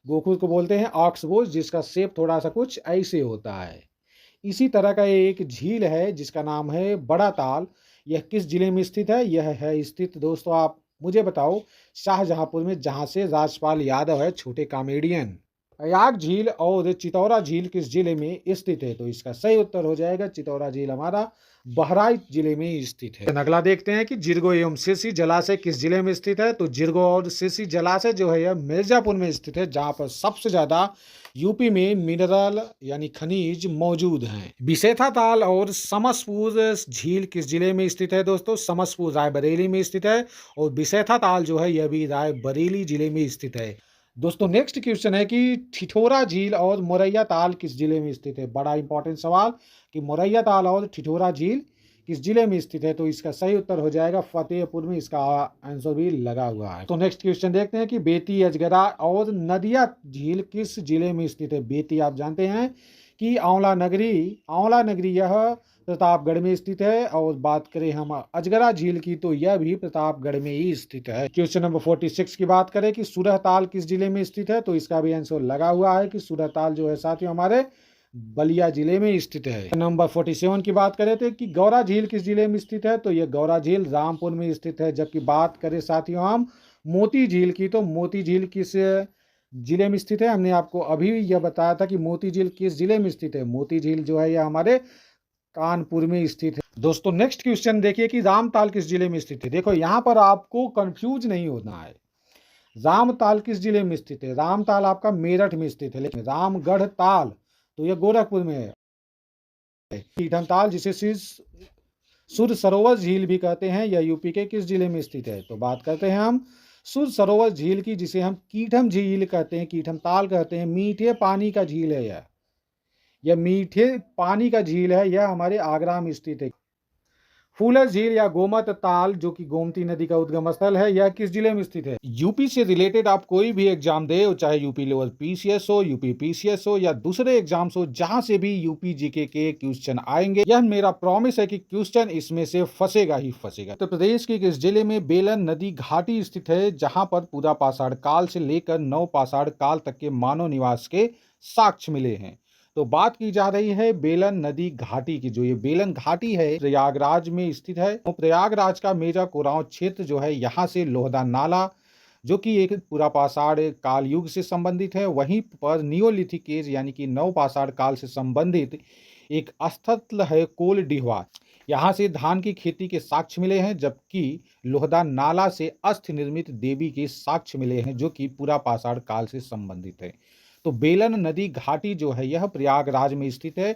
गोखुर को बोलते हैं ऑक्सबो, जिसका शेप थोड़ा सा कुछ ऐसे होता है। इसी तरह का एक झील है जिसका नाम है बड़ा ताल, यह किस जिले में स्थित है? यह है स्थित दोस्तों, आप मुझे बताओ, शाहजहांपुर में, जहां से राजपाल यादव है छोटे कॉमेडियन। प्रयाग झील और चितौरा झील किस जिले में स्थित है? तो इसका सही उत्तर हो जाएगा चितौरा झील हमारा बहराइच जिले में स्थित है। अगला देखते हैं कि जिरगो एवं सिरसी जलाशय किस जिले में स्थित है? तो जिरगो और सिरसी जलाशय जो है यह मिर्जापुर में स्थित है, जहां पर सबसे ज्यादा यूपी में मिनरल यानी खनिज मौजूद हैं। बिसेथा ताल और समसपुर झील किस जिले में स्थित है? दोस्तों समसपुर रायबरेली में स्थित है, और बिसेथा ताल जो है यह भी रायबरेली जिले में स्थित है। दोस्तों नेक्स्ट क्वेश्चन है कि ठिठोरा झील और मोरैया ताल किस जिले में स्थित है? बड़ा इंपॉर्टेंट सवाल कि मोरैया ताल और ठिठोरा झील किस जिले में स्थित है, तो इसका सही उत्तर हो जाएगा फतेहपुर में, इसका आंसर भी लगा हुआ है। तो नेक्स्ट क्वेश्चन देखते हैं कि बेती, अजगरा और नदिया झील किस जिले में स्थित है। बेती आप जानते हैं कि आंवला नगरी यह प्रतापगढ़ में स्थित है, और बात करें हम अजगरा झील की तो यह भी प्रतापगढ़ में ही स्थित है। क्वेश्चन नंबर 46 की बात करें कि सूरहताल किस जिले में स्थित है, तो इसका भी आंसर लगा हुआ है कि सूरहताल जो है साथियों हमारे बलिया जिले में स्थित है। नंबर 47 की बात करें थे कि गौरा झील किस जिले में स्थित है, तो यह गौरा झील रामपुर में स्थित है। जबकि बात करें साथियों हम मोती झील की, तो मोती झील किस जिले में स्थित है, हमने आपको अभी यह बताया था कि मोती झील किस जिले में स्थित है। मोती झील जो है यह हमारे कानपुर में स्थित है। दोस्तों नेक्स्ट क्वेश्चन देखिए कि रामताल किस जिले में स्थित है। देखो यहाँ पर आपको कंफ्यूज नहीं होना है। रामताल किस जिले में स्थित है, रामताल आपका मेरठ में स्थित है, लेकिन रामगढ़ ताल तो यह गोरखपुर में है। कीठन ताल जिसे सुर सरोवर झील भी कहते हैं, यह यूपी के किस जिले में स्थित है। तो बात करते हैं हम सुर सरोवर झील की, जिसे हम कीठम झील कहते हैं, कीठम ताल कहते हैं। मीठे पानी का झील है यह मीठे पानी का झील है, यह हमारे आगरा में स्थित है। फूलर झील या गोमत ताल जो कि गोमती नदी का उद्गम स्थल है, यह किस जिले में स्थित है। यूपी से रिलेटेड आप कोई भी एग्जाम दे, चाहे यूपी लेवल पीसीएस हो, यूपी पीसीएस हो या दूसरे एग्जाम्स हो, जहां से भी यूपी जीके के क्वेश्चन आएंगे, यह मेरा प्रॉमिस है कि क्वेश्चन इसमें से फंसेगा ही फंसेगा। उत्तर प्रदेश के किस जिले में बेलन नदी घाटी स्थित है, जहां पर पूरा पाषाण काल से लेकर नव पाषाण काल तक के मानव निवास के साक्ष्य मिले हैं। तो बात की जा रही है बेलन नदी घाटी की। जो ये बेलन घाटी है प्रयागराज में स्थित है। तो प्रयागराज का मेजा कोरांव क्षेत्र जो है, यहाँ से लोहदा नाला जो कि एक पूरा पाषाण काल युग से संबंधित है, वहीं पर नियोलिथिक एज यानी कि नव पाषाण काल से संबंधित एक स्थल है कोल डिहवा, यहाँ से धान की खेती के साक्ष्य मिले हैं। जबकि लोहदा नाला से अस्थि निर्मित देवी के साक्ष्य मिले हैं, जो कि पूरा पाषाण काल से संबंधित है। तो बेलन नदी घाटी जो है यह प्रयागराज में स्थित है।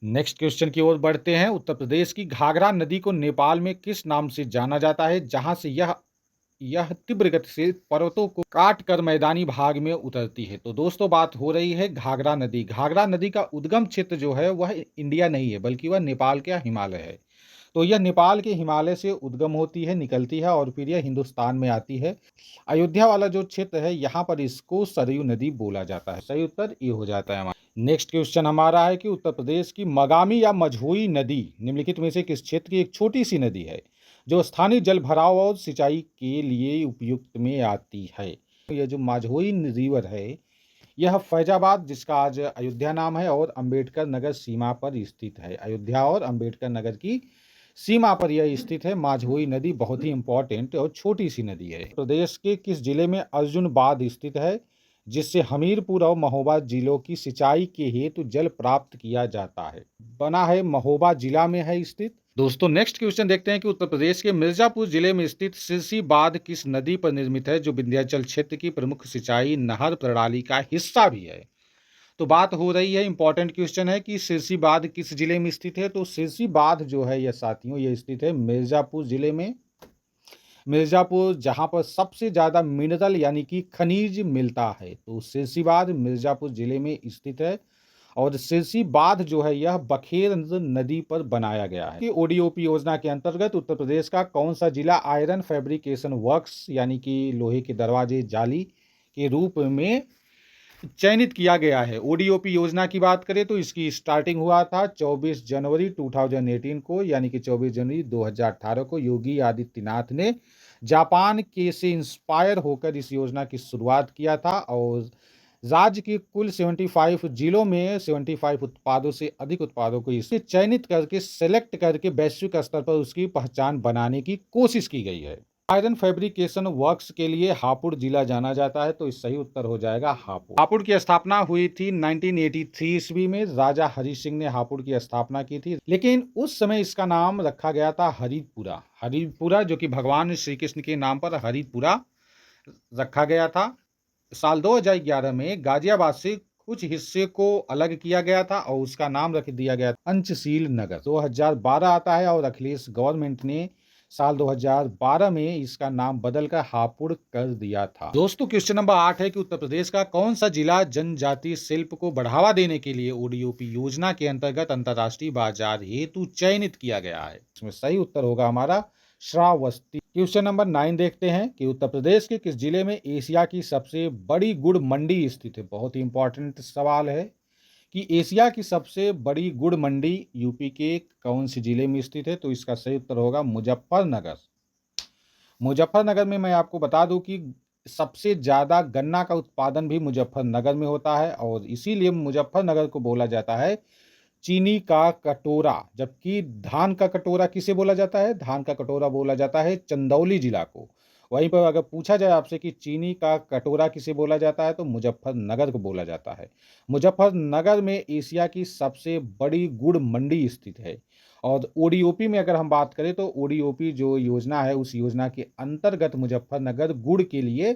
नेक्स्ट क्वेश्चन की ओर बढ़ते हैं। उत्तर प्रदेश की घाघरा नदी को नेपाल में किस नाम से जाना जाता है, जहां से यह तीव्र गति से पर्वतों को काट कर मैदानी भाग में उतरती है। तो दोस्तों बात हो रही है घाघरा नदी। घाघरा नदी का उद्गम क्षेत्र जो है वह इंडिया नहीं है, बल्कि वह नेपाल का हिमालय है। तो यह नेपाल के हिमालय से उद्गम होती है, निकलती है और फिर यह हिंदुस्तान में आती है। अयोध्या वाला जो क्षेत्र है यहाँ पर इसको सरयू नदी बोला जाता है। सही उत्तर ये हो जाता है हमारा। नेक्स्ट क्वेश्चन हमारा है कि उत्तर प्रदेश की मगामी या मझोई नदी निम्नलिखित में से किस क्षेत्र की एक छोटी सी नदी है, जो स्थानीय जल भराव और सिंचाई के लिए उपयुक्त में आती है। यह जो माझोई रिवर है यह फैजाबाद, जिसका आज अयोध्या नाम है, और अंबेडकर नगर सीमा पर स्थित है। अयोध्या और अंबेडकर नगर की सीमा पर यह स्थित है। माझोई नदी बहुत ही इंपॉर्टेंट और छोटी सी नदी है। प्रदेश के किस जिले में अर्जुन बांध स्थित है, जिससे हमीरपुर और महोबा जिलों की सिंचाई के हेतु जल प्राप्त किया जाता है। बना है महोबा जिला में है स्थित। दोस्तों नेक्स्ट क्वेश्चन देखते हैं कि उत्तर प्रदेश के मिर्जापुर जिले में स्थित सिरसी बांध किस नदी पर निर्मित है, जो विंध्याचल क्षेत्र की प्रमुख सिंचाई नहर प्रणाली का हिस्सा भी है। तो बात हो रही है, इंपॉर्टेंट क्वेश्चन है कि सिरसी बांध किस जिले में स्थित है। तो सिरसी बांध जो है यह साथियों ये स्थित है मिर्जापुर जिले में। मिर्जापुर जहां पर सबसे ज्यादा मिनरल यानी कि खनिज मिलता है, तो सिरसी बांध मिर्जापुर जिले में स्थित है। और सिरसी बांध जो है यह बखेर नदी पर बनाया गया है। ओडीओपी योजना के अंतर्गत उत्तर प्रदेश का कौन सा जिला आयरन फैब्रिकेशन वर्क्स यानी कि लोहे के दरवाजे जाली के रूप में चयनित किया गया है। ओडीओपी योजना की बात करें तो इसकी स्टार्टिंग हुआ था 24 जनवरी 2018 को, यानी कि 24 जनवरी 2018 को योगी आदित्यनाथ ने जापान के से इंस्पायर होकर इस योजना की शुरुआत किया था। और राज्य के कुल 75 जिलों में 75 उत्पादों से अधिक उत्पादों को इसे चयनित करके सेलेक्ट करके वैश्विक स्तर पर उसकी पहचान बनाने की कोशिश की गई है। आयरन फैब्रिकेशन वर्क्स के लिए हापुड़ जिला जाना जाता है, तो इस सही उत्तर हो जाएगा हापुड़। हापुड़ की स्थापना हुई थी 1983 ईस्वी में। राजा हरि सिंह ने हापुड़ की स्थापना की थी, लेकिन उस समय इसका नाम रखा गया था हरिपुरा। हरिपुरा जो कि भगवान श्री कृष्ण के नाम पर हरिपुरा रखा गया था। साल 2011 में गाजियाबाद से कुछ हिस्से को अलग किया गया था और उसका नाम रख दिया गया पंचशील नगर। 2012 आता है और अखिलेश गवर्नमेंट ने साल 2012 में इसका नाम बदलकर हापुड़ कर दिया था। दोस्तों क्वेश्चन नंबर 8 है कि उत्तर प्रदेश का कौन सा जिला जनजातीय शिल्प को बढ़ावा देने के लिए ओडीओपी योजना के अंतर्गत अंतर्राष्ट्रीय बाजार हेतु चयनित किया गया है? इसमें सही उत्तर होगा हमारा श्रावस्ती। क्वेश्चन नंबर 9 देखते हैं कि उत्तर प्रदेश के किस जिले में एशिया की सबसे बड़ी गुड़ मंडी स्थित है? बहुत ही इंपॉर्टेंट सवाल है कि एशिया की सबसे बड़ी गुड़ मंडी यूपी के कौन से जिले में स्थित है? तो इसका सही उत्तर होगा मुजफ्फरनगर। मुजफ्फरनगर में मैं आपको बता दूं कि सबसे ज़्यादा गन्ना का उत्पादन भी मुजफ्फरनगर में होता है और इसीलिए मुजफ्फरनगर को बोला जाता है चीनी का कटोरा। जबकि धान का कटोरा किसे बोला जाता है? धान का कटोरा बोला जाता है चंदौली जिला को। वहीं पर अगर पूछा जाए आपसे कि चीनी का कटोरा किसे बोला जाता है, तो मुजफ्फरनगर को बोला जाता है। मुजफ्फरनगर में एशिया की सबसे बड़ी गुड़ मंडी स्थित है। और ओडीओपी में अगर हम बात करें तो ओडीओपी जो योजना है उस योजना के अंतर्गत मुजफ्फरनगर गुड़ के लिए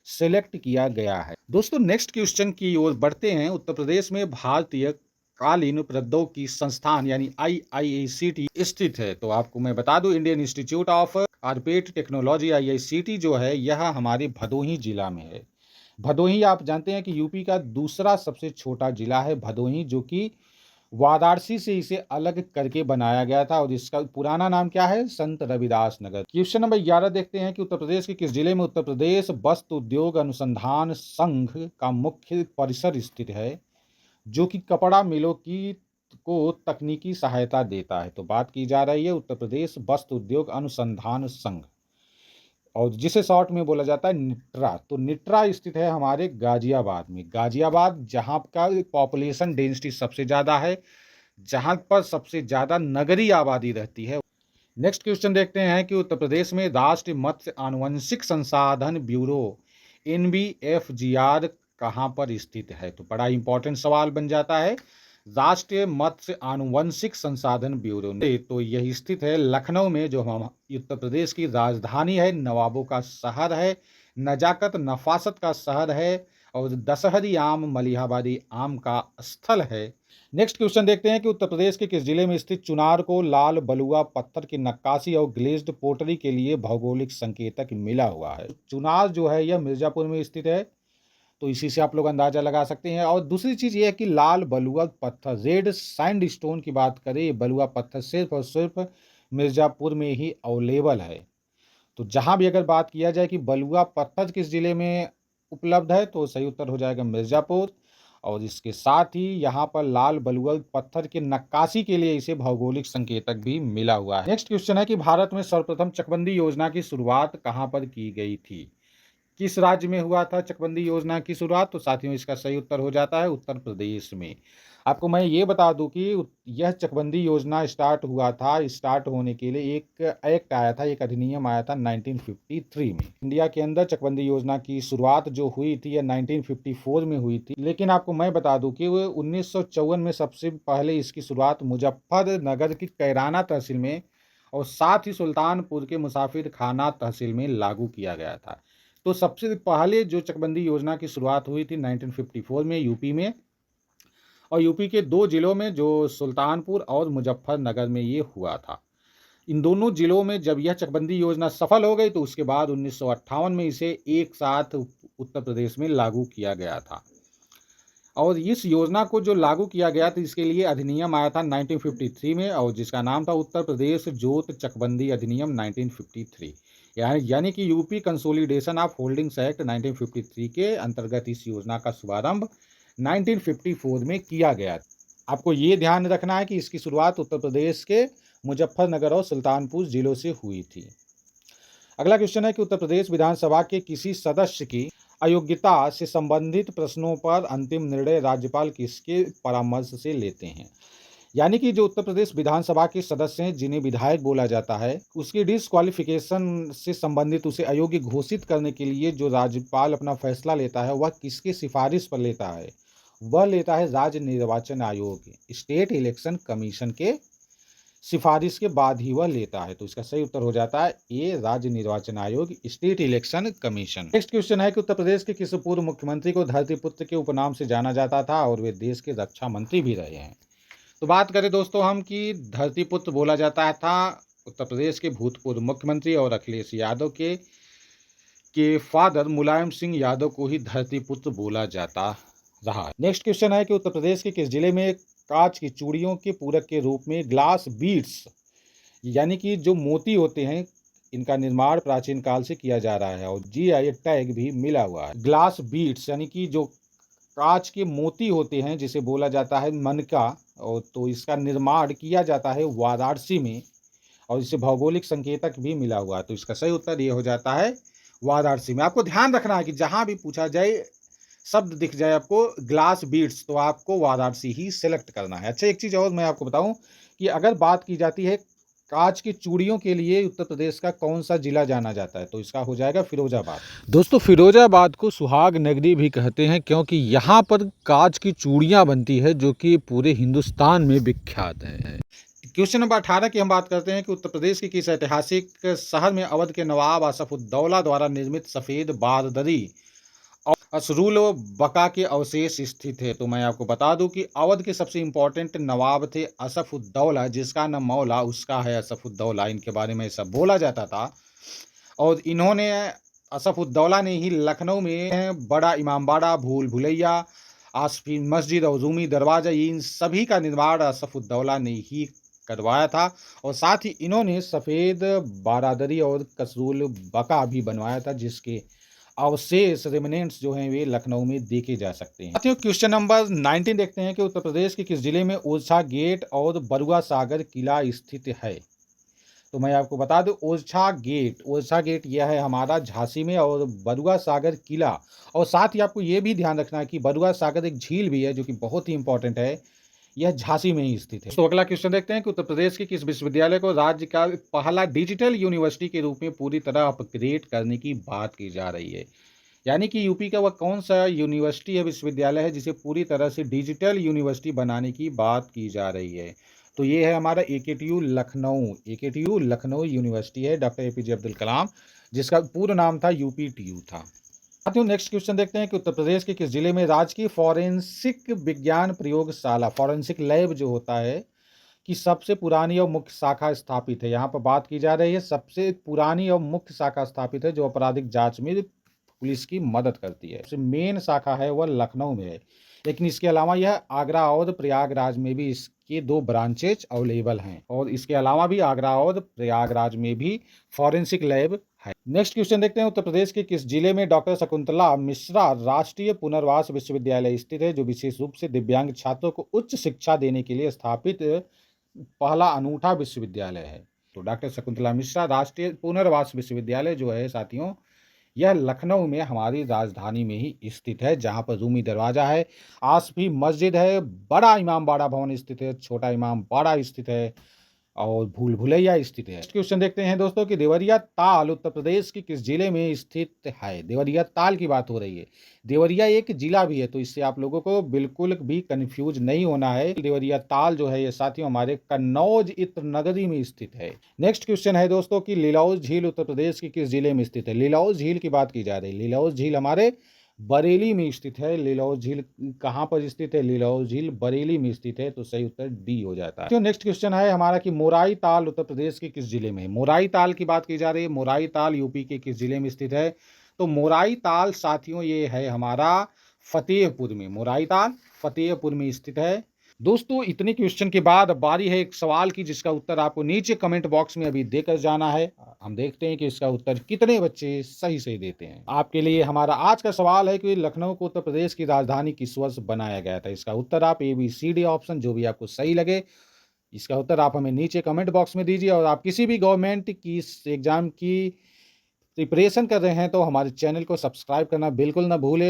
सेलेक्ट किया गया है। दोस्तों नेक्स्ट क्वेश्चन की ओर बढ़ते हैं। उत्तर प्रदेश में भारतीय कालीन प्रौद्योगिकी संस्थान यानी IIACT स्थित है। तो आपको मैं बता दूं Indian institute of carpet technology IICT जो है यह हमारे भदोही जिला में है। भदोही आप जानते हैं कि यूपी का दूसरा सबसे छोटा जिला है भदोही, जो कि वाराणसी से इसे अलग करके बनाया गया था और इसका पुराना नाम क्या है? संत रविदास नगर। क्वेश्चन नंबर 11 देखते हैं कि उत्तर प्रदेश के किस जिले में उत्तर प्रदेश वस्त्र उद्योग अनुसंधान संघ का मुख्य परिसर स्थित है, जो कि कपड़ा मिलों की को तकनीकी सहायता देता है? तो बात की जा रही है उत्तर प्रदेश वस्त्र उद्योग अनुसंधान संघ और जिसे शॉर्ट में बोला जाता है निट्रा। तो निट्रा स्थित है हमारे गाजियाबाद में। गाजियाबाद जहाँ का पॉपुलेशन डेंसिटी सबसे ज़्यादा है, जहाँ पर सबसे ज़्यादा नगरीय आबादी रहती है। नेक्स्ट क्वेश्चन देखते हैं कि उत्तर प्रदेश में राष्ट्रीय मत्स्य आनुवंशिक संसाधन ब्यूरो NBFGR कहाँ पर स्थित है? तो बड़ा इंपॉर्टेंट सवाल बन जाता है। राष्ट्रीय मत्स्य आनुवंशिक संसाधन ब्यूरो तो यह स्थित है लखनऊ में, जो हम उत्तर प्रदेश की राजधानी है, नवाबों का शहर है, नजाकत नफासत का शहर है और दशहरी आम मलिहाबादी आम का स्थल है। नेक्स्ट क्वेश्चन देखते हैं कि उत्तर प्रदेश के किस जिले में स्थित चुनार को लाल बलुआ पत्थर की नक्काशी और ग्लेज्ड पोटरी के लिए भौगोलिक संकेतक मिला हुआ है? चुनार जो है यह मिर्जापुर में स्थित है, तो इसी से आप लोग अंदाजा लगा सकते हैं। और दूसरी चीज़ ये है कि लाल बलुआ पत्थर रेड सैंड स्टोन की बात करें, ये बलुआ पत्थर सिर्फ और सिर्फ मिर्ज़ापुर में ही अवेलेबल है। तो जहाँ भी अगर बात किया जाए कि बलुआ पत्थर किस जिले में उपलब्ध है, तो सही उत्तर हो जाएगा मिर्ज़ापुर। और इसके साथ ही यहाँ पर लाल बलुआ पत्थर की नक्काशी के लिए इसे भौगोलिक संकेतक भी मिला हुआ है। नेक्स्ट क्वेश्चन है कि भारत में सर्वप्रथम चकबंदी योजना की शुरुआत कहाँ पर की गई थी? किस राज्य में हुआ था चकबंदी योजना की शुरुआत? तो साथियों इसका सही उत्तर हो जाता है उत्तर प्रदेश में। आपको मैं ये बता दूं कि यह चकबंदी योजना स्टार्ट होने के लिए एक एक्ट आया था, एक अधिनियम आया था 1953 में। इंडिया के अंदर चकबंदी योजना की शुरुआत जो हुई थी यह 1954 में हुई थी, लेकिन आपको मैं बता दूं कि वो 1954 में सबसे पहले इसकी शुरुआत मुजफ्फरनगर की कैराना तहसील में और साथ ही सुल्तानपुर के मुसाफिर खाना तहसील में लागू किया गया था। तो सबसे पहले जो चकबंदी योजना की शुरुआत हुई थी 1954 में यूपी में, और यूपी के दो जिलों में जो सुल्तानपुर और मुजफ्फरनगर में ये हुआ था। इन दोनों जिलों में जब यह चकबंदी योजना सफल हो गई तो उसके बाद 1958 में इसे एक साथ उत्तर प्रदेश में लागू किया गया था। और इस योजना को जो लागू किया गया था इसके लिए अधिनियम आया था 1953 में और जिसका नाम था उत्तर प्रदेश जोत चकबंदी अधिनियम 1953। यानी कि UP consolidation of holdings act 1953 के अंतर्गत इस योजना का शुभारंभ 1954 में किया गया। आपको ये ध्यान रखना है कि इसकी शुरुआत उत्तर प्रदेश के मुजफ्फरनगर और सुल्तानपुर जिलों से हुई थी। अगला क्वेश्चन है कि उत्तर प्रदेश विधानसभा के किसी सदस्य की अयोग्यता से संबंधित प्रश्नों पर अंतिम निर्णय राज्यपाल किसके परामर्श से लेते हैं? यानी कि जो उत्तर प्रदेश विधानसभा के सदस्य हैं जिन्हें विधायक बोला जाता है, उसकी डिसक्वालिफिकेशन से संबंधित उसे अयोग्य घोषित करने के लिए जो राज्यपाल अपना फैसला लेता है वह किसके सिफारिश पर लेता है? वह लेता है राज्य निर्वाचन आयोग, स्टेट इलेक्शन कमीशन के सिफारिश के बाद ही वह लेता है। तो इसका सही उत्तर हो जाता है ए, राज्य निर्वाचन आयोग, state election commission. Next question है कि उत्तर प्रदेश के किस पूर्व मुख्यमंत्री को धरतीपुत्र के उपनाम से जाना जाता था और वे देश के रक्षा मंत्री भी रहे हैं? तो बात करें दोस्तों हम कि धरतीपुत्र बोला जाता था उत्तर प्रदेश के भूतपूर्व मुख्यमंत्री और अखिलेश यादव के फादर मुलायम सिंह यादव को ही धरती पुत्र बोला जाता रहा है। नेक्स्ट क्वेश्चन है कि उत्तर प्रदेश के किस जिले में कांच की चूड़ियों के पूरक के रूप में ग्लास बीड्स यानी कि जो मोती होते हैं, इनका निर्माण प्राचीन काल से किया जा रहा है और जीआई टैग भी मिला हुआ है। ग्लास बीड्स यानी कि जो कांच के मोती होते हैं जिसे बोला जाता है मनका, और तो इसका निर्माण किया जाता है वाराणसी में और इसे भौगोलिक संकेतक भी मिला हुआ है। तो इसका सही उत्तर ये हो जाता है वाराणसी में। आपको ध्यान रखना है कि जहां भी पूछा जाए, शब्द दिख जाए आपको ग्लास बीड्स, तो आपको वाराणसी ही सिलेक्ट करना है। अच्छा, एक चीज़ और मैं आपको बताऊं कि अगर बात की जाती है कांच की चूड़ियों के लिए उत्तर प्रदेश का कौन सा जिला जाना जाता है, तो इसका हो जाएगा फिरोजाबाद। दोस्तों, फिरोजाबाद को सुहाग नगरी भी कहते हैं क्योंकि यहाँ पर कांच की चूड़ियाँ बनती है जो कि पूरे हिंदुस्तान में विख्यात है। क्वेश्चन नंबर 18 की हम बात करते हैं कि उत्तर प्रदेश के किस ऐतिहासिक शहर में अवध के नवाब असफुद्दौला द्वारा निर्मित सफ़ेद बारदरी और असरूल बका के अवशेष स्थित है। तो मैं आपको बता दूं कि अवध के सबसे इम्पोर्टेंट नवाब थे असफुद्दौला, जिसका नाम मौला उसका है असफुद्दौला, इनके बारे में सब बोला जाता था। और इन्होंने असफुद्दौला ने ही लखनऊ में बड़ा इमामबाड़ा, भूल भुलैया, आसफी मस्जिद और रूमी दरवाज़ा, इन सभी का निर्माण असफुद्दौला ने ही करवाया था। और साथ ही इन्होंने सफ़ेद बारादरी और कसरूल बका भी बनवाया था, जिसके अवशेष रेमिनेंट्स जो हैं वे लखनऊ में देखे जा सकते हैं। साथियों, क्वेश्चन नंबर 19 देखते हैं कि उत्तर प्रदेश के किस जिले में ओरछा गेट और बरुआ सागर किला स्थित है। तो मैं आपको बता दूं, ओरछा गेट यह है हमारा झांसी में, और बरुआ सागर किला, और साथ ही आपको ये भी ध्यान रखना है कि बरुआ सागर एक झील भी है जो कि बहुत ही इंपॉर्टेंट है, यह झांसी में ही स्थित है। तो अगला क्वेश्चन देखते हैं कि उत्तर प्रदेश के किस विश्वविद्यालय को राज्य का पहला डिजिटल यूनिवर्सिटी के रूप में पूरी तरह अपग्रेड करने की बात की जा रही है। यानी कि यूपी का वह कौन सा यूनिवर्सिटी है, विश्वविद्यालय है, जिसे पूरी तरह से डिजिटल यूनिवर्सिटी बनाने की बात की जा रही है। तो ये है हमारा एकेटीयू लखनऊ यूनिवर्सिटी है, डॉक्टर एपीजे अब्दुल कलाम, जिसका पूरा नाम था यूपीटीयू था। साथियों, नेक्स्ट क्वेश्चन देखते हैं कि उत्तर प्रदेश के किस जिले में राजकीय फॉरेंसिक विज्ञान प्रयोगशाला, फॉरेंसिक लैब जो होता है, की सबसे पुरानी और मुख्य शाखा स्थापित है। यहाँ पर बात की जा रही है सबसे पुरानी और मुख्य शाखा स्थापित है जो आपराधिक जांच में पुलिस की मदद करती है। सबसे मेन शाखा है वह लखनऊ में है, लेकिन इसके अलावा यह आगरा और प्रयागराज में भी इसके 2 ब्रांचेज अवेलेबल हैं, और इसके अलावा भी आगरा और प्रयागराज में भी फॉरेंसिक लैब है। नेक्स्ट क्वेश्चन देखते हैं, उत्तर प्रदेश के किस जिले में डॉक्टर शकुंतला मिश्रा राष्ट्रीय पुनर्वास विश्वविद्यालय स्थित है, जो विशेष रूप से दिव्यांग छात्रों को उच्च शिक्षा देने के लिए स्थापित पहला अनूठा विश्वविद्यालय है। तो डॉक्टर शकुंतला मिश्रा राष्ट्रीय पुनर्वास विश्वविद्यालय जो है साथियों, यह लखनऊ में हमारी राजधानी में ही स्थित है, जहां पर रूमी दरवाजा है, आसफी मस्जिद है, बड़ा इमामबाड़ा भवन स्थित है, छोटा इमामबाड़ा स्थित है, और भूल भुलैया स्थित है। क्वेश्चन देखते हैं दोस्तों कि देवरिया ताल उत्तर प्रदेश के किस जिले में स्थित है। देवरिया ताल की बात हो रही है। देवरिया एक जिला भी है, तो इससे आप लोगों को बिल्कुल भी कंफ्यूज नहीं होना है। देवरिया ताल जो है ये साथियों हमारे कन्नौज इत्र नगरी में स्थित है। नेक्स्ट क्वेश्चन है दोस्तों कि लीलौज झील उत्तर प्रदेश के किस जिले में स्थित है। लीलौज झील की बात की जा रही है। लीलौज झील हमारे बरेली में स्थित है। लीलौज झील कहाँ पर स्थित है? लीलौज झील बरेली में स्थित है, तो सही उत्तर डी हो जाता है। तो नेक्स्ट क्वेश्चन है हमारा कि मोराई ताल उत्तर प्रदेश के किस जिले में है। मोराई ताल की बात की जा रही है। मोराई ताल यूपी के किस जिले में स्थित है? तो मोराई ताल साथियों ये है हमारा फतेहपुर में। मोराई ताल फतेहपुर में स्थित है। दोस्तों, इतने क्वेश्चन के बाद अब बारी है एक सवाल की, जिसका उत्तर आपको नीचे कमेंट बॉक्स में अभी देकर जाना है। हम देखते हैं कि इसका उत्तर कितने बच्चे सही देते हैं। आपके लिए हमारा आज का सवाल है कि लखनऊ को उत्तर प्रदेश की राजधानी किस वर्ष बनाया गया था। इसका उत्तर आप ABCD ऑप्शन जो भी आपको सही लगे, इसका उत्तर आप हमें नीचे कमेंट बॉक्स में दीजिए। और आप किसी भी गवर्नमेंट की एग्जाम की प्रिपरेशन कर रहे हैं तो हमारे चैनल को सब्सक्राइब करना बिल्कुल ना भूलें।